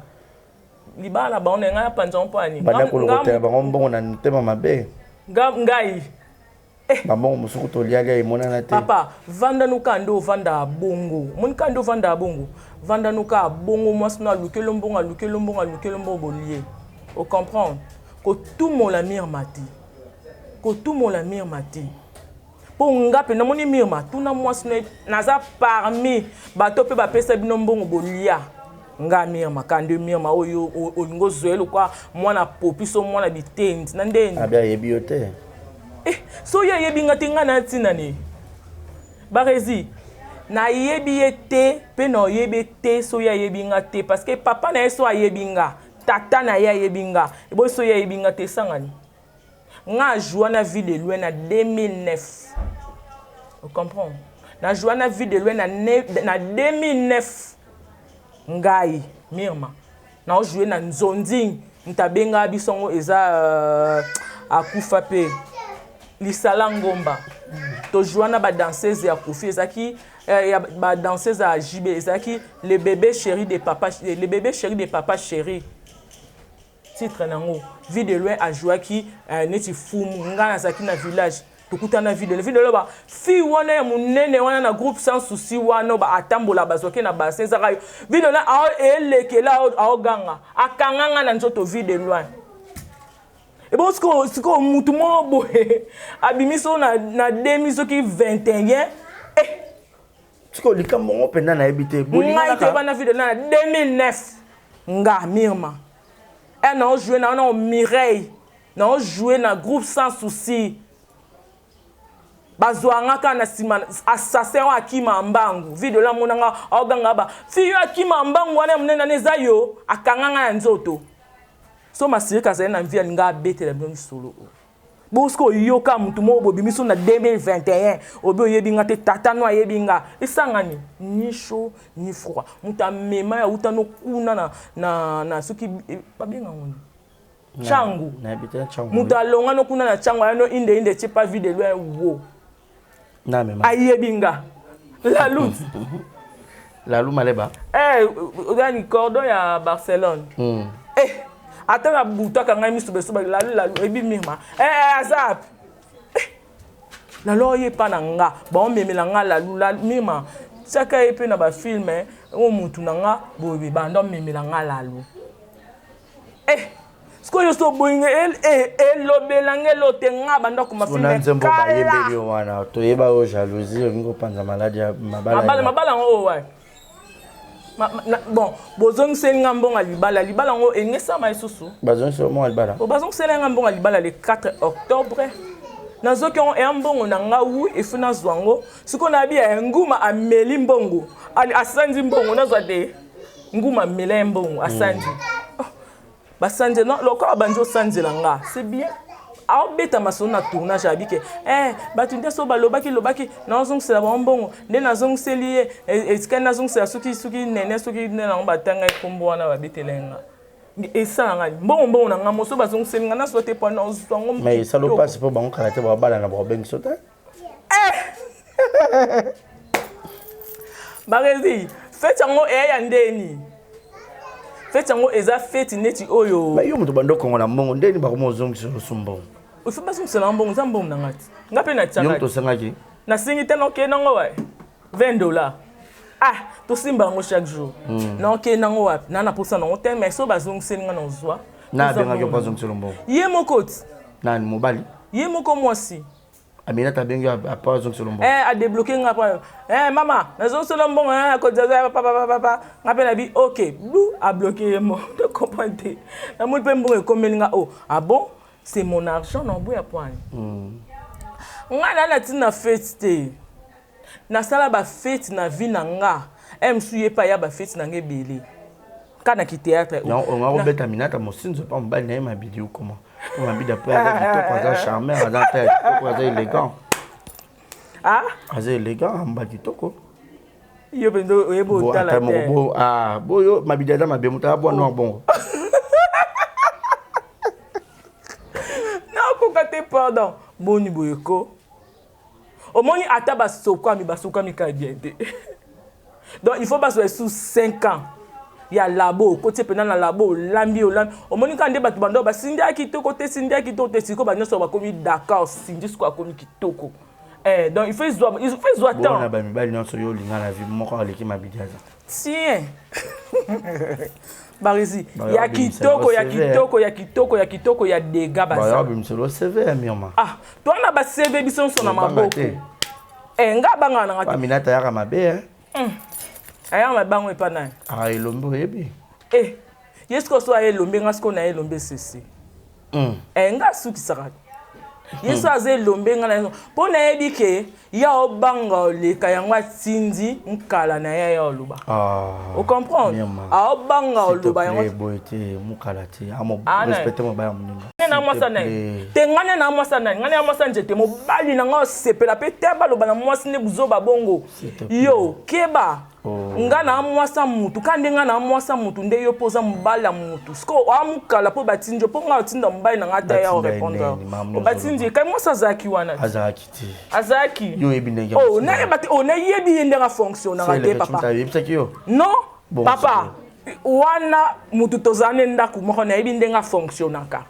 libala ba on nga panza on pani bana ko lokotela ba ngombongo na ntema mabe ngai maman musuku to lialia imona na te papa vanda nukando vanda bongo mon kando vanda bongo vanda nuka bongo mwasna lukelo mbongo bolie o comprendre que tout mon la mirmati que tout mon la mirmati po ngape na moni mirma tout na mwasna naza parmi bato pe ba pesa bino mbongo bolia nga mirma kande mirma oyo olingo zoelo kwa mwana popiso mwana bitendi na ndeni abia yebiote so ya yebinga tinga na tina ni barezi na yebi te pe no yebi te so ya yebinga te parce que papa na so yebinga tata na ya yebinga e bo so ya yebinga te sangani nga joua na ville de loin na 2009 vous comprenez na joua na ville de loin na 2009 ngai mirma na jouer na nzonding ntabenga bisongo eza akufa pe Lisala Ngomba to joana ba danseuse ya Kofi ezaki ya ba danseuse à JB ezaki le bébé chéri de papa chéri titre nango vie de loin a joué qui neti fumu ngana zaki na village tokuta na video le ba fi wana ya munene wana na groupe sans souci wana ba atambola bazoke na bassin zaka video na a elekela a ganga akanganga na nzoto vie de loin. Et bon, ce qu'on mouton boé, abimiso na 2021. Ce qu'on dit comme on peut na habiter. Nga été ba na vie de na 2009. Nga mirma. Et na joué na Mireille. Na joué na groupe sans souci. Bazwanga ka na sima assassin wa Akima Mbangu. Vie de la monanga oganga ba. Fi Akima Mbangu wana munena nezayo akanganga na nzoto. So masiri kaza na mvia nga bete la bien solo Bosko yoka mutu mo bobimiso na 2021 obi oyebinga te tata no ayebinga isangani ni chaud ni froid muta mema ya utano kuna na soki babenga ngoni changu na habite changu muta longa no kuna na changu ano inde chepa vide loin wo na mema ayebinga la lutte la luma leba ogani cordon ya Barcelone attends la bouta quand même sur la ebi mima azap la loye pananga bon memelanga la mima saka epe na ba film o mutu nanga bobi bando memelanga la lu sko yo so boinga lobelange lotenga bando kuma film nzembo ba yebeli wana to yeba o jalousie ngo panza maladie mabala ngo ouais bon bozong selinga mbonga libala ngo engesa mai susu bazong selinga libala bozong selinga mbonga libala le 4 octobre nazoki on mbongo na ngawu efuna zwango siko na bia nguma ameli mbongo ali asandi mbongo nazwa de nguma mele mbongo asandi basanje no lokola banjo sanjela nga c'est bien aobeta masona tournage abike batunde so balobaki na zongusela bombongo nde na zonguseli etika na zongusela suki nene suki nena batanga ikombo wana babetelenga esalanga mbongo na nga moso bazonguseli nga na sote pa na zwango mais ça lo passe pour bango karate ba bala na ba bengi sota barezi fete yango ya ndeni fete yango eza fete neti oyo mais yo mutu bando kongola mbongo ndeni ba komo zongusela sumbongo il faut pas que ça l'embonge ça mbongo nangati ngape na tchanga yo to sangaki na singi teno ke nango wa $20 to simba ngo chaque jour na ke nango wa na pour ça nango te mais so bazong selinga na zwa na benga yo pas zongusela mbongo ye mokoti na mobali ye moko mwasi amina ta benga a pas zongusela mbongo a débloquer nga pa mama na zongusela mbongo ko jaza papa ngape na bi OK blou a bloquer mo de comprendre na mo pe mbongo komelinga bon c'est mon argent non boya point nga na tina fête na sala ba fête na vie na nga suye pa ya ba fête na ngebele kana ki théâtre on va beta minata mosinzo pa mbali na ma vidéo comment on va bida pa avec toi ça charmeur dans tête quoi élégant élégant mbali toko yo bendo yebo tala te boyo mabida ma bemuta bonno bongo pardon boni boyeko omoni ata basokami ka bien te donc il faut pas sous 5 ans ya labo côté pena na labo lambi omoni ka nde batu bando basindia kitoko te siko banyoso bakomi d'accord sindi siko akomi kitoko donc il faut zoa temps bona ba mibali nyonso yo linga na vie moko aleki mabidiaza tiens Barizi, ya kitoko ya dega basa. Ba bimselo CV mioma. Toi na ba CV biso so na maboko. Nga banga na ngati. Aminata ya mabe Aya mabango epa na. Elombe yebi. Yesko so elombe ngasko na elombe sisi. Nga suki sakati. Yeso aze elombe nga na. Pona yebi ke ya obanga leka yangwa tindi nkala na ya oluba. Vous comprenez? Obanga oluba yango boite mukala te amo respecter mo baya muninga. Na mwasa na. Te ngane na mwasa na. Ngane ya mwasa njete mo bali na ngo sepela pe te baloba na mwasa ne buzoba bongo. Yo keba. Nga na mwasa mutu kande nga na mwasa mutu nde yo poza mbala mutu. Sko amukala po batinjo po nga tinda mbali na ngata ya répondre. Batinji kai mwasa zaki wana. Azaki ti. Azaki. Yo ebinenge. Na yebati na yebi yende nga fonctionner ngate papa. Non, papa. Wana mutu tozane ndaku moko na yebi ndenga fonctionnaka.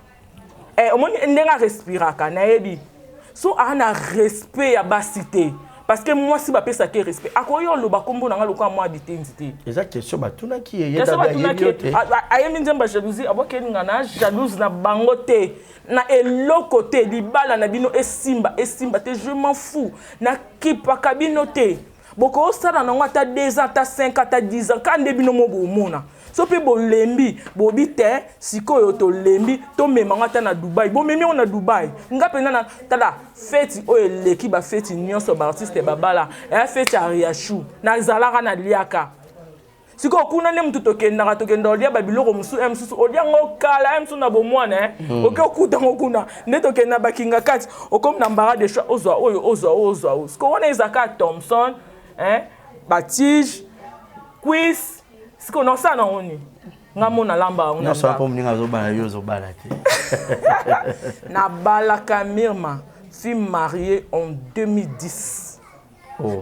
Omoni ndenga respiraka na yebi. So ana respect ya basité. Parce que moi si ba pesa ke respect. Akoyo lo ba kombo na nga lokwa moi bitenzité. Eza question batuna ki yeda ba yebi. Ayemi nzemba jalousie aboke nga na jalouse na bango te. Na eloko te libala na bino esimba te je m'en fous. Na kipa kabino te. Boko osala na ngata 2 ans ta 5 ans ta 10 ans kande bino mo bo mona. So pe bo lembi bo bite sikoyo to lembi to memanga ta na Dubai. Bo memi on na Dubai. Ngape na tada fête o eleki ba fête nyonso ba artiste babala. E fête a Riachou na zalaka na liaka. siko kuna ne mtu tokenda olia babiloko musu musu olia ngokala musu na bomwana oke okuta ngokuna ne tokenda bakinga kati okom na mbara de choix ozwa siko wana ezaka Thompson Batige quiz siko no sana oni ngamona lamba on a ça pour mninga zobala yo zobala te na balaka Mirma fille mariée en 2010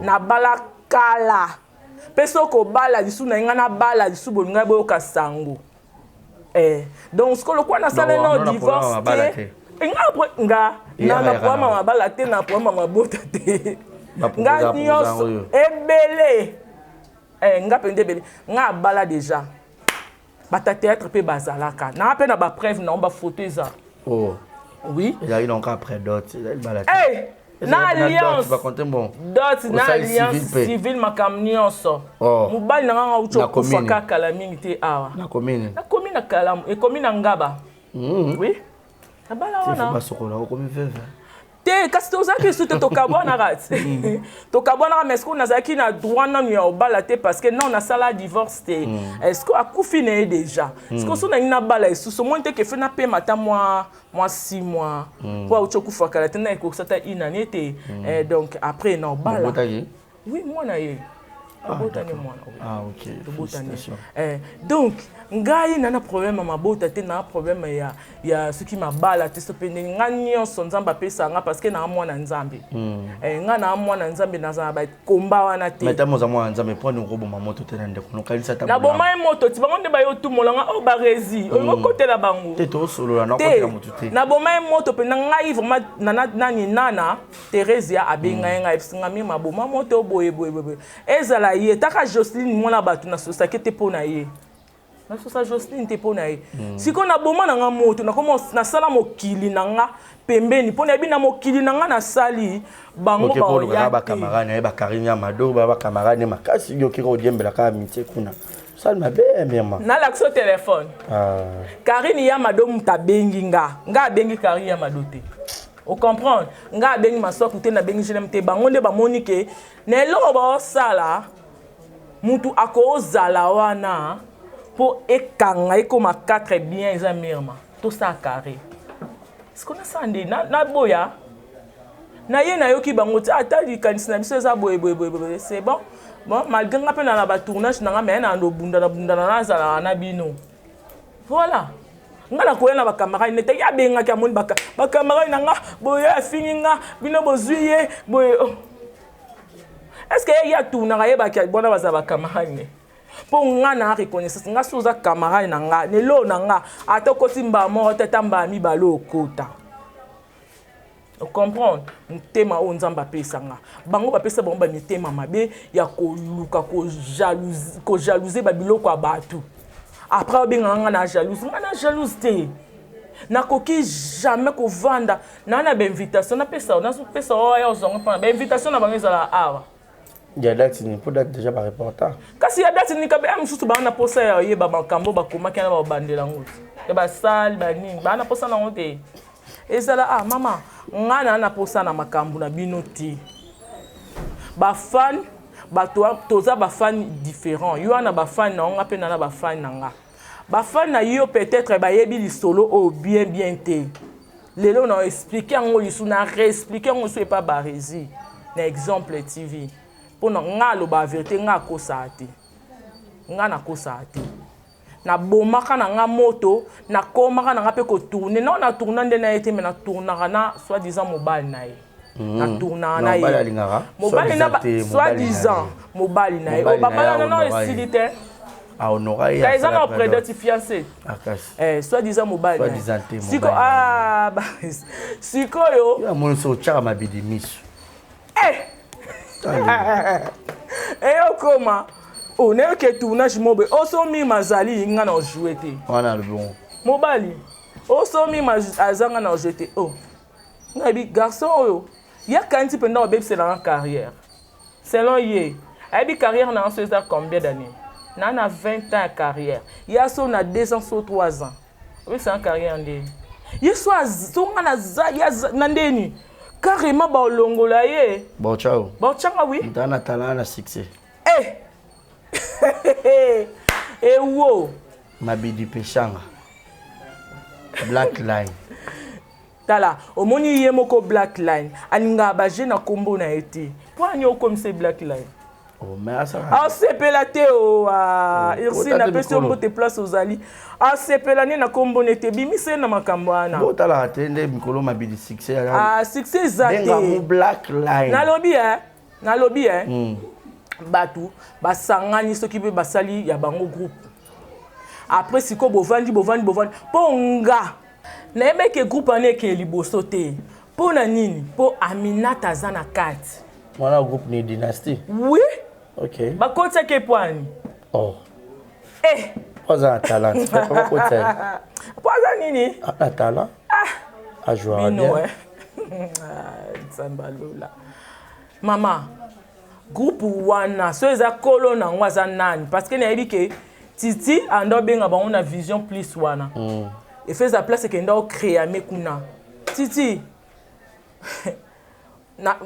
na balakala peso ko bala disu na ngana bala disu bolinga boyo kasango donc ce que le quoi na sala no divorce nga na problème mabala te na problème mabota te nga nyos ebele nga pende bele nga bala déjà bata théâtre pe bazalaka na pe na ba preuve na ba photo eza oui il y a eu donc après d'autres bala na alliance va compter bon d'autres na alliance civile makamnionso mobali na nga ucho kufa kaka la mingi te awa na commune na kalamu e commune ngaba oui na bala wana ba sokola ko mi veve te kasi tozaki su te tokabwana kati tokabwana mais est-ce qu'on azaki na droit na ya obala te parce que non na sala divorce te est-ce que akufi na déjà est-ce que so na ina bala esu so monte ke fe na pe mata moi 6 mois pour auto kufa kala te na ko sata ina nete donc après na obala oui moi na ye ok donc ngai nana problème mabota te na problème ya ce qui mabala te sopende ngani nyonso nzamba pesa nga parce que na mwana nzambe nga na mwana nzambe na zamba komba wana te meta moza mwana nzambe pone ngo boma moto te na ndeko no kalisa ta na boma moto ti bango nde ba yo tu molanga o barezi o kotela bango te to solo na kotela moto te na boma moto pe na ngai vraiment nana Teresia abenga nga esinga mi maboma moto boye ezala ye taka Jocelyne mwana batu na société te pona ye na sosa Jocelyne te pona ye siko na boma na nga moto na komo na sala mokili na nga pembeni pona bina mokili na nga na sali bango ba camarade ba Karine Amado ba camarade makasi yo kiko diembela ka amitié kuna sali mabe mema na l'accès téléphone Karine Amado mutabengi nga bengi Karine Amado te o comprendre nga bengi maso kuté na bengi jelem te bango nde ba monike na eloko ba sala mutu akozala wana pour ekanga ekoma 4 bien eza Mirma tout ça carré ce qu'on a sandé na boya na ye na yoki bango ti atali kanisi na biso eza boye c'est bon malgré nga pe na ba tournage na nga mais na ndo bunda na zala na bino voilà nga na koya na ba camarade nete ya benga ki amoni ba camarade na nga boye afini nga bino bozuye boye est-ce que ya tourna ga yeba ki bona ba za ba camarade pour nga na reconnaissance nga soza camarade na nga ne lo na nga atokoti mba mo tata mba mi balo okota o comprendre ntema o nzamba pesa nga bango ba pesa bango ba mitema mabe ya koluka ko jalouser ba biloko abatu après benga nga na jalouse nga na jalouse te na koki jamais ko vanda na ba invitation na pesa ya ozonga pa ba invitation na bango ezala awa ya date ni pour date déjà ba reporter kasi ya date ni ka ba mususu ba na posa ya ye ba makambo ba koma kana ba bandela nguti e ba sal ba ni ba na posa na ngote ezala mama ngana na posa na makambo na bino ti ba fan ba toza ba fan différent yo na ba fan na nga pe na ba fan na nga ba fan na yo peut-être ba yebi li solo o bien te lelo na expliquer ngo li suna réexpliquer ngo so e pas barezi na exemple TV pour nga lo ba vérité nga ko saati nga na ko saati na bomaka na nga moto na komaka na nga pe ko tourner non na tourner nde na été mais na tournera na soi-disant mobile na ye na tourner na ye mobile na soi-disant mobile na ye o baba na silité a honorer ya ça auprès de fiancé soi-disant mobile siko siko yo ya mon so chaka mabidi miso comment on est que tournage mobile oso mi mazali nga na jouer te wana le bon mobile oso mi azanga na jouer te nga bi garçon oyo ya kanti pendant bébé c'est dans carrière selon ye abi carrière na so ça combien d'années na 20 ans carrière ya so na 2 ans so 3 ans oui c'est en carrière ndé ye so nga na za ya na ndeni carrément ba olongola ye bon ciao oui ndana talana succès Et wo Mabidi Pechanga. Black Line. Tala, omoni ye moko Black Line. Alinga baje na kombo na été. Pourquoi nyo comme c'est Black Line? Oh, mais ça. Ah, c'est pelate o irsi na peso mbote place aux ali. Ah, c'est pelane na kombo nete bimise na makambo ana. Bo tala atende mikolo Mabidi succès. Ah, succès zate. Denga Black Line. Na lobby Batu basangani soki be basali ya bango groupe. Après siko bovandi ponga. Na yebe ke groupe ane ke liboso te. Po na nini? Po Aminata zana 4. Voilà groupe ni dynastie. Oui. OK. Ba kota ke poani. Oh. Eh. Poza un talent. Pas kota. Poza nini? Un talent. Ah. A jouer bien. Tsambalola. Mama. Groupe wana so eza kolo na ngwaza nani parce que na yebi ke Titi ando benga bango na vision plus wana. Et fait sa place que ndo créer mekuna. Titi na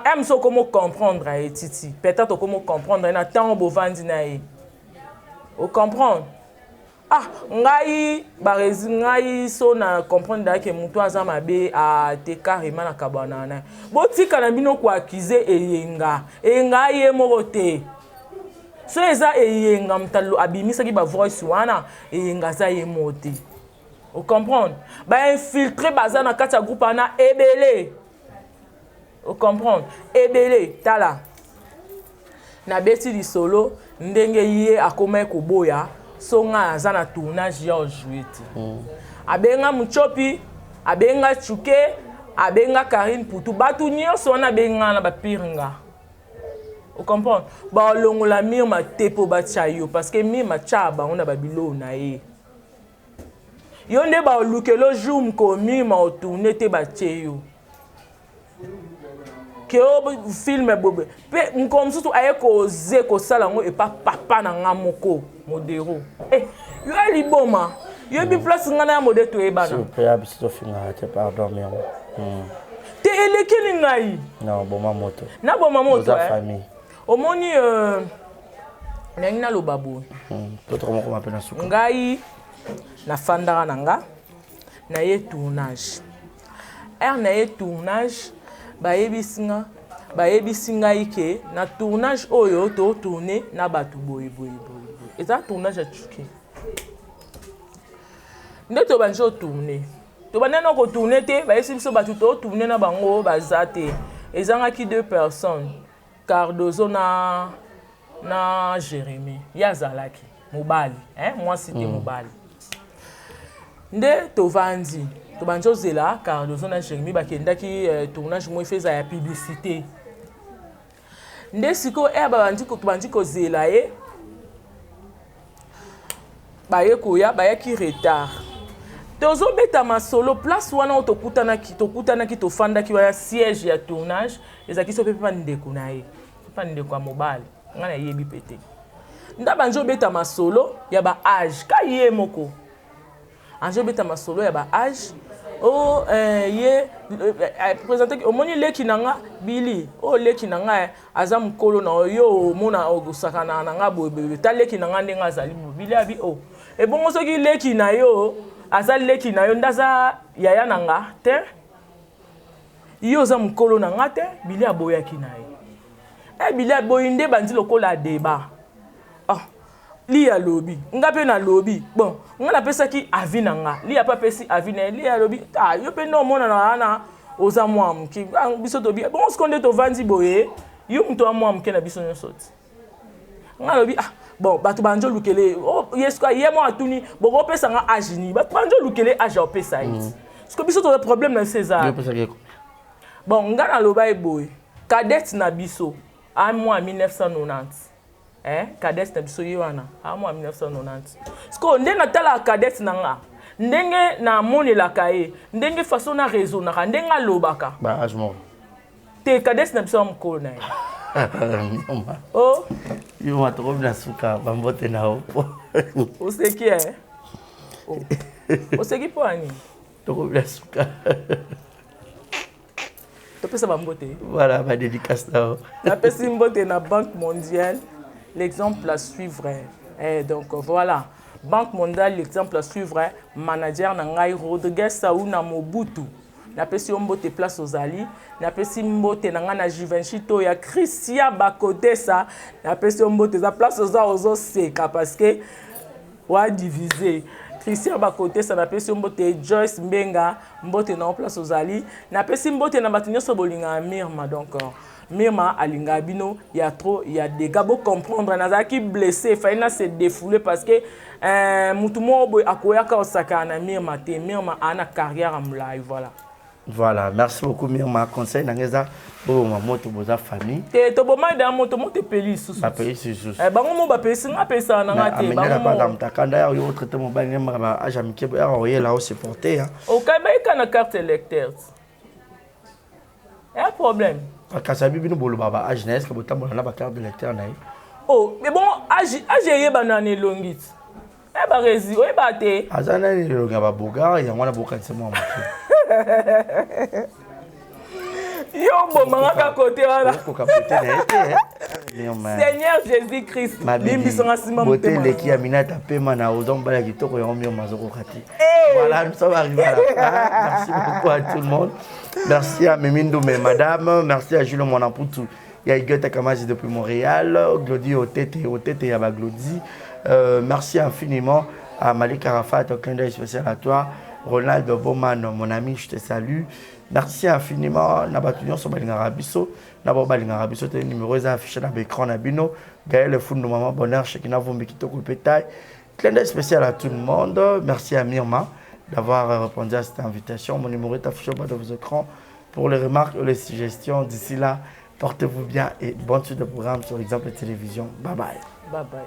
aime so comment comprendre Titi. Peut-être comment comprendre na temps bovandi na e. O comprendre? Ah, ngai barezi ngai so na comprendre que mutu aza mabe a te carrément na kabana na. Botika na bino ko accuser eyenga. Eyenga ye morote. So eza eyenga mtalo abimisa ki ba voice wana eyenga za ye mote. O comprendre? Ba infiltrer baza na kati ya groupe ana ebele. O comprendre? Ebele tala. Na beti di solo ndenge ye akoma ko boya. So nga aza na tournage ya jouer ti. Abenga Muchopi, abenga Chuke, abenga Karine Poutou. Batu nyonso wana benga na ba piringa. Vous comprenez? Ba longola mi ma tepo ba chayo parce que mi ma chaba on a ba bilo na ye. Yo nde ba lukelo jour ko mi ma tourner te ba cheyo. Que o film bobe. Pe nkom sutu aye ko ze ko sala ngo e pa papa na ngamoko modero. Eh, yo ali boma. Yo bi place ngana ya mode to e bana. C'est payable si tu finis te pardon mais. Te elekeli ngai. Non, boma moto. Na boma moto eh. Famille. Omoni nangina lo babo. Peut-être comment appelle na suka. Ngai na fandara nanga na ye tournage. Na ye tournage ba yebisinga ike na tournage oyo to tourner na batu boy. Eza tournage a chuki. Nde to banjo tourner. To banana ko tourner te ba yesibiso batu to tourner na bango bazate. Ezanga ki 2 personnes. Cardozo na Jérémy. Yazalaki mobali, moi c'était mobali. Nde to vandi. To banjo zela Cardozo na Jérémy bakendaki tournage moi feza ya publicité. Nde siko bandi ko zela baye koya bayaki retard. Tozo beta ma solo place wana tokutana ki tofanda ki wana siège ya tournage ezaki so pepe ndeko na ye. Pepe ndeko ya mobali. Ngana yebi pete. Nda banjo beta ma solo ya ba âge ka ye moko. Anjo beta ma solo ya ba âge. Oh ye présenter au moni leki nanga Billy. Oh leki nanga aza mukolo na yo mona ogusaka na nanga bobe. Ta leki nanga ndenga azali Billy abi oh. Et bon soki leki na yo aza leki na yo ndaza yaya nanga te. Yo za mukolo nanga te Billy aboyaki na ye. Billy aboyinde bandi lokola débat. Ah li ya lobby nga pe na lobby bon nga na pesa ki avi nanga li ya pa pesi avi na li ya lobby yo pe no mona na ana oza mwam ki biso to bi bon skonde to vandi boye yo mto mwam ke na biso nyosoti nga lobby bon batu banjo lukele oh yesko ye mo atuni bon ko pesa nga agini batu banjo lukele age opesa it parce biso to problème na César bon nga na loba e boye cadette na biso a moi 1990 cadette na biso yewana a moi 1990 sko ndenge tala cadette nanga ndenge na monela kae ndenge façon na raison na ndenge alobaka ba ajmo te cadette na biso mko na oh yo matoko na suka bambote na opo oseki oh oseki poani toko na suka to pesa bambote voilà ma dédicace là na pesa mbote na Banque Mondiale l'exemple à suivre. Et donc voilà, Banque mondiale, l'exemple à suivre, manager Nangai Rodriguez Saouna Mobutu. Napesi mbote place aux Ali, napesi mbote na Juvenchito ya Christian Bakotesa, napesi mbote za place aux seka parce que wa diviser. Christian Bakotesa napesi mbote Joyce Mbenga, mbote na place aux Ali, napesi mbote na batinyo so bolinga Mirma donc Mirma alinga bino il y a des gars pour comprendre nazaki blessé, faina se défouler parce que mutumo boy akoyaka osaka na Mirma te Mirma ana carrière à mulai voilà. Voilà, merci beaucoup Mirma. Conseil nangeza pour ma moto boza famille. Te to boma da moto moto peli susu. Ba peli susu. Bango mo ba pesi nga pesa na ngate bango mo. Ba mtakanda ya yo traité mo ba ngema ba ajamike ba oye la o supporter. O kai ba ikana carte électeur. Un problème. Parce que ça bibi no bolo baba agnes que botambo na ba carte d'électeur na. Oh, mais bon agi yeba na ne longit. E ba rezi, o e ba te. Azana ni longa ba boga ya mwana boka nsemo mo. Yo bon manga côté voilà. Seigneur Jésus-Christ. Bimbi songa sima mutema. Bote leki aminata pema na ozomba ya kitoko ya omio mazoko kati. Voilà, nous sommes arrivés à la fin. Merci beaucoup à tout le monde. Merci à Mimindo mais madame, merci à Jules Monamputu. Il y a Igota Kamazi depuis Montréal, Glody Otete Yaba Glody. Merci infiniment à Malik Arafat, au clin d'œil spécial à toi. Ronald Bowman, mon ami, je te salue. Merci infiniment. Nabatunion sur Balingarabiso. Balingarabiso, tu es numéro affiché dans l'écran Nabino. Gaël Fou, nos mamans, bonheur, Chekina Vombekito Koupetaï. Clin d'œil spécial à tout le monde. Merci à Mirma d'avoir répondu à cette invitation. Mon numéro est affiché au bas de vos écrans. Pour les remarques ou les suggestions, d'ici là, portez-vous bien et bonne suite de programme sur Exemple Télévision. Bye bye. Bye bye.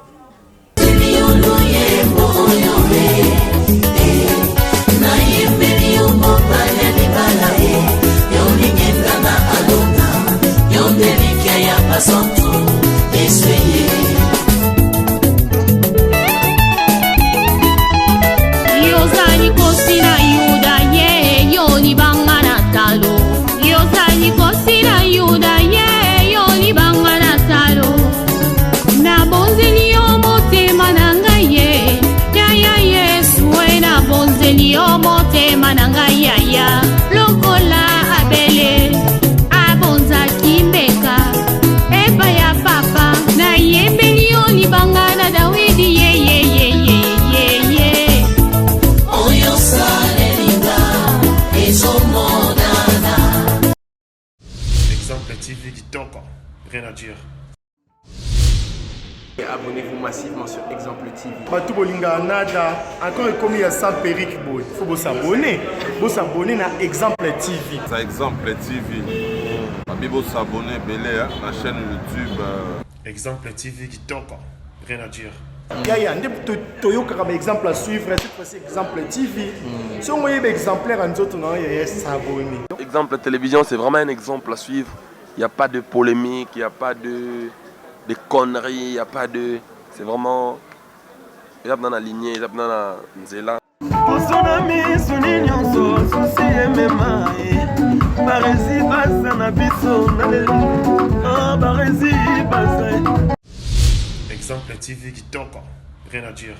Yozani kosina yuda ye yoni bangana talo. Yozani kosina yuda ye yoni bangana talo. Na bonzeli motema nanga ye ya Yesu na bonzeli motema nanga ya lokola abele abonza kimbeka eba ya papa na ye milioni bangana Dawidi ye oyo sarelinga ezomodana. Exemple TV Kitoko, rien à dire. Abonnez-vous massivement sur Exemple TV. Batou bolinga nada encore comme il y a 100 perruques boy. Faut vous s'abonner. Vous s'abonner na Exemple TV. Ça Exemple TV. Bibo s'abonner belé la chaîne YouTube Exemple TV Kitoko, rien à dire. Yaya ndé toyo kaka exemple à suivre cette fois-ci Exemple TV. Si on voyait exemplaire en autres non yaya s'abonner. Exemple télévision, c'est vraiment un exemple à suivre. Il n'y a pas de polémique, il n'y a pas de conneries, il n'y a pas de... C'est vraiment... Il y a dans la lignée, il y a dans la nzela. Exemple TV Kitoko, rien à dire.